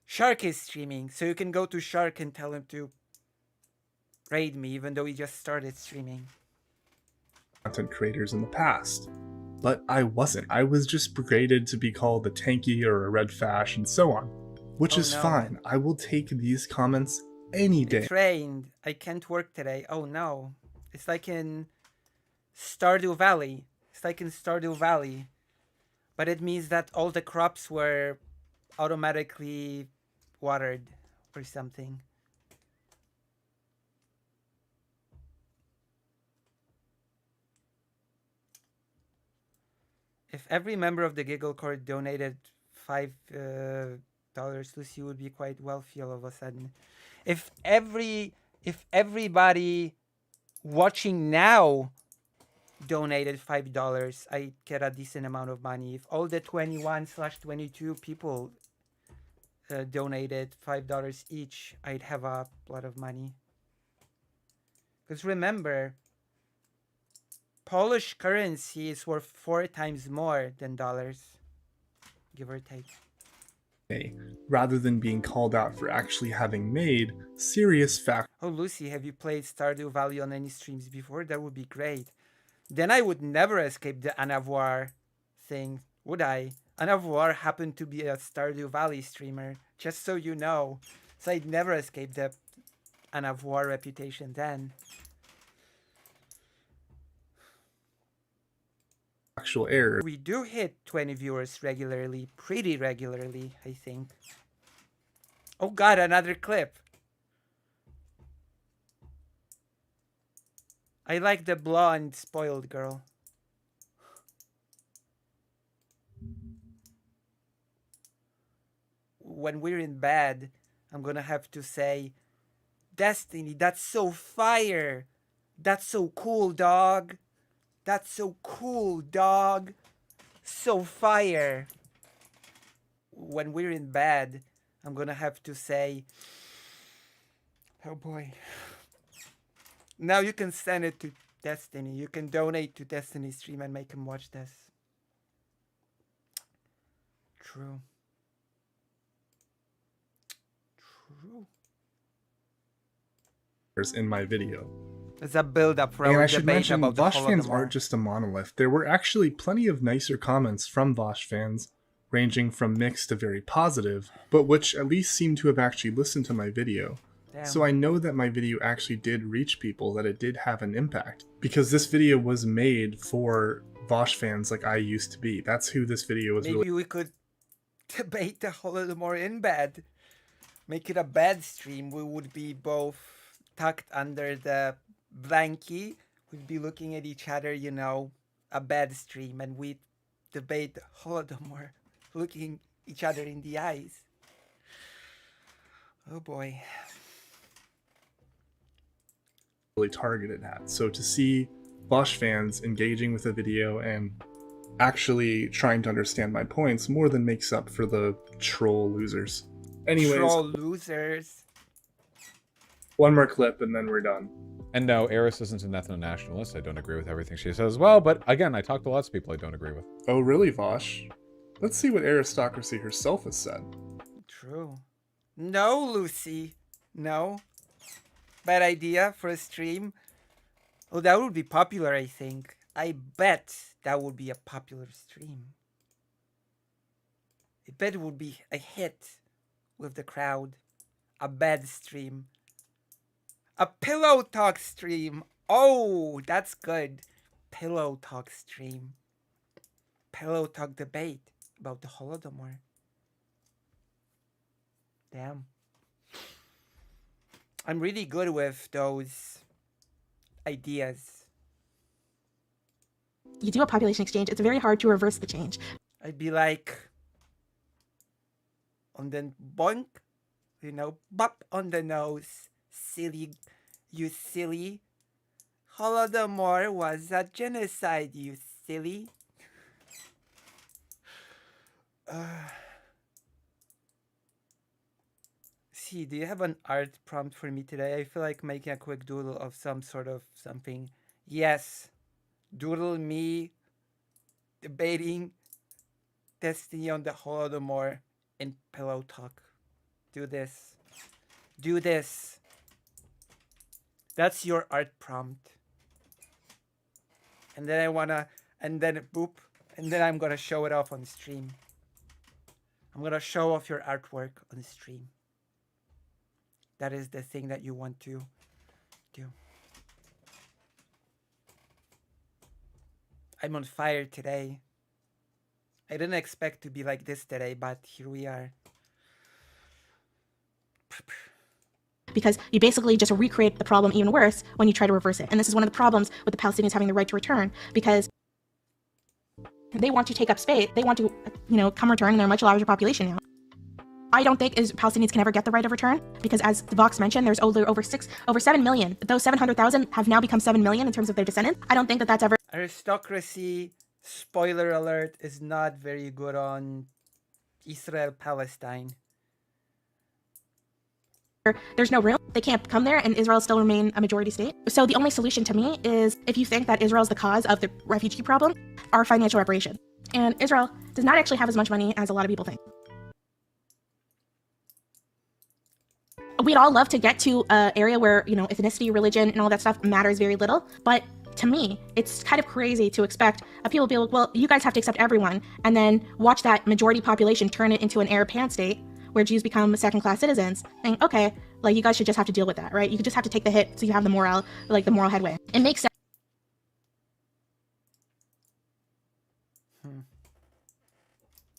Shark is streaming, so you can go to Shark and tell him to raid me, even though he just started streaming. Content creators in the past. But I wasn't. I was just brigaded to be called a tanky or a red fash and so on. Which is fine. I will take these comments any day. Trained. I can't work today. Oh no. It's like in Stardew Valley. It's like in Stardew Valley. But it means that all the crops were automatically watered or something. If every member of the Giggle Court donated $5, Lucy would be quite wealthy all of a sudden. If everybody watching now donated $5, I'd get a decent amount of money. If all the 21/22 people donated $5 each, I'd have a lot of money. Because remember, Polish currency is worth 4 times more than dollars, give or take. Rather than being called out for actually having made serious fact. Oh, Lucy, have you played Stardew Valley on any streams before? That would be great. Then I would never escape the Anavoir thing, would I? Anavoir happened to be a Stardew Valley streamer, just so you know. So I'd never escape the Anavoir reputation then. Actual error. We do hit 20 viewers regularly, pretty regularly, I think. Oh god, another clip. I like the blonde spoiled girl. When we're in bed, I'm gonna have to say, Destiny, that's so fire. That's so cool, dog. That's so cool, dog. So fire. When we're in bed, I'm gonna have to say, oh boy. Now you can send it to Destiny. You can donate to Destiny stream and make him watch this. True. True. In my video. It's a build-up for And our I should debate mention, about the Vaush fans Holodomor. aren't just a monolith. There were actually plenty of nicer comments from Vaush fans, ranging from mixed to very positive, but which at least seem to have actually listened to my video. Damn. So I know that my video actually did reach people, that it did have an impact. Because this video was made for Vaush fans like I used to be. That's who this video was Maybe really... we could debate the Holodomor in bed. Make it a bed stream. We would be both tucked under the blankie. We'd be looking at each other, you know, a bed stream, and we'd debate Holodomor, looking each other in the eyes. Oh boy. really targeted at. So to see Vaush fans engaging with the video and actually trying to understand my points more than makes up for the troll losers. Anyways, Troll losers. one more clip and then we're done. And no, Eris isn't an ethno-nationalist. I don't agree with everything she says as well, but again, I talk to lots of people I don't agree with. Oh really, Vaush? Let's see what aristocracy herself has said. True. No, Lucy. No. Bad idea for a stream. Oh, that would be popular, I think. I bet that would be a popular stream. I bet it would be a hit with the crowd. A bad stream. A pillow talk stream. Oh, that's good. Pillow talk stream. Pillow talk debate about the Holodomor. Damn. I'm really good with those ideas. You do a population exchange, it's very hard to reverse the change. I'd be like, and then boink, you know, bop on the nose. Silly, you silly. Holodomor was a genocide, you silly. See, do you have an art prompt for me today? I feel like making a quick doodle of some sort of something. Yes. Doodle me debating Destiny on the Holodomor in Pillow Talk. Do this. Do this. That's your art prompt. And then I wanna, and then boop, and then I'm gonna show it off on stream. I'm gonna show off your artwork on stream. That is the thing that you want to do. I'm on fire today. I didn't expect to be like this today, but here we are. Because you basically just recreate the problem even worse when you try to reverse it. And this is one of the problems with the Palestinians having the right to return, because they want to take up space. They want to, come return, and they're a much larger population now. I don't think Palestinians can ever get the right of return, because as the Vox mentioned, there's over 7 million. Those 700,000 have now become 7 million in terms of their descendants. I don't think that that's ever. Aristocracy, spoiler alert, is not very good on Israel-Palestine. There's no room. They can't come there, and Israel still remain a majority state. So the only solution to me is, if you think that Israel is the cause of the refugee problem, are financial reparations. And Israel does not actually have as much money as a lot of people think. We'd all love to get to an area where, ethnicity, religion, and all that stuff matters very little. But to me, it's kind of crazy to expect people to be like, well, you guys have to accept everyone, and then watch that majority population turn it into an Arab pan state where Jews become second-class citizens, saying, okay, like, you guys should just have to deal with that, right? You just have to take the hit so you have the moral headway. It makes sense.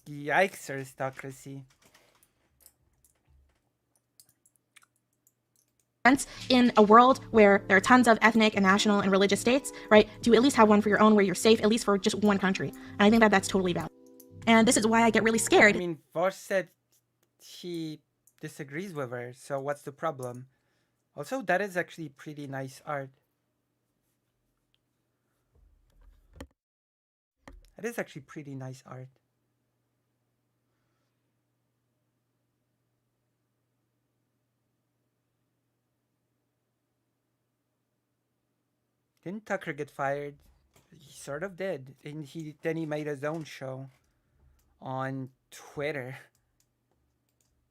Yikes, aristocracy. In a world where there are tons of ethnic and national and religious states, right, to at least have one for your own where you're safe, at least for just one country. And I think that that's totally valid. And this is why I get really scared. I mean, Vaush said he disagrees with her, so what's the problem? Also, that is actually pretty nice art. That is actually pretty nice art. Didn't Tucker get fired? He sort of did. And then he made his own show on Twitter.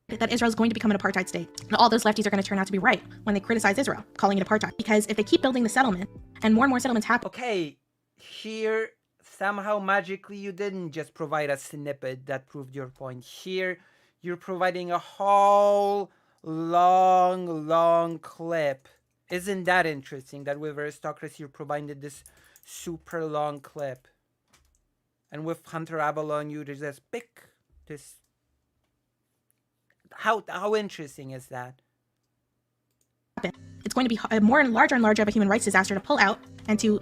That Israel's going to become an apartheid state. And all those lefties are going to turn out to be right when they criticize Israel, calling it apartheid. Because if they keep building the settlement, and more settlements happen. Okay, here, somehow magically you didn't just provide a snippet that proved your point. Here, you're providing a whole long clip. Isn't that interesting that with aristocracy you provided this super long clip? And with Hunter Avalon you just pick this. How interesting is that? It's going to be larger and larger of a human rights disaster to pull out and to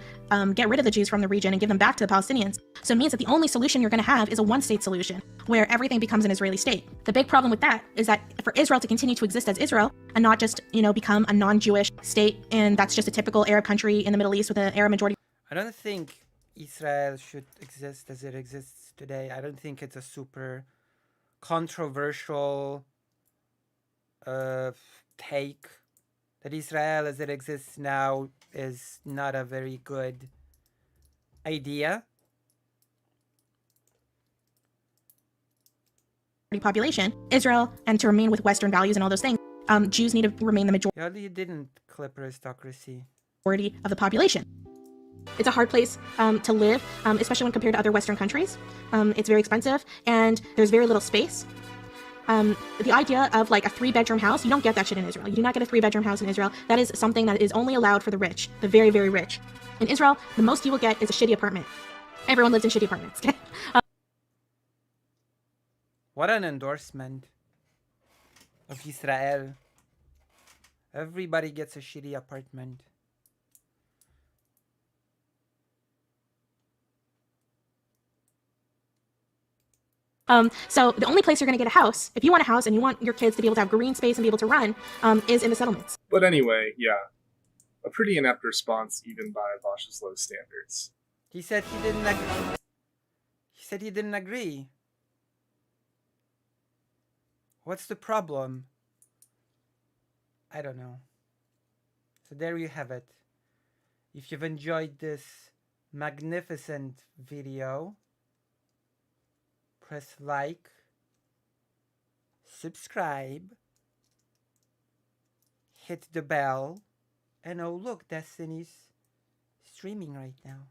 get rid of the Jews from the region and give them back to the Palestinians. So it means that the only solution you're going to have is a one-state solution, where everything becomes an Israeli state. The big problem with that is that for Israel to continue to exist as Israel and not just, become a non-Jewish state, and that's just a typical Arab country in the Middle East with an Arab majority. I don't think Israel should exist as it exists today. I don't think it's a super controversial take. That Israel as it exists now is not a very good idea. Population, Israel, and to remain with Western values and all those things, Jews need to remain the majority. Yeah, you didn't clip aristocracy. Of the population. It's a hard place to live, especially when compared to other Western countries. It's very expensive, and there's very little space. The idea of like a 3-bedroom house, you don't get that shit in Israel. You do not get a 3-bedroom house in Israel. That is something that is only allowed for the rich, the very, very rich. In Israel, the most you will get is a shitty apartment. Everyone lives in shitty apartments. What an endorsement of Israel. Everybody gets a shitty apartment. So the only place you're going to get a house, if you want a house and you want your kids to be able to have green space and be able to run, is in the settlements. But anyway, yeah. A pretty inept response even by Vaush's low standards. He said he didn't agree. What's the problem? I don't know. So there you have it. If you've enjoyed this magnificent video, press like, subscribe, hit the bell, and oh look, Destiny's streaming right now.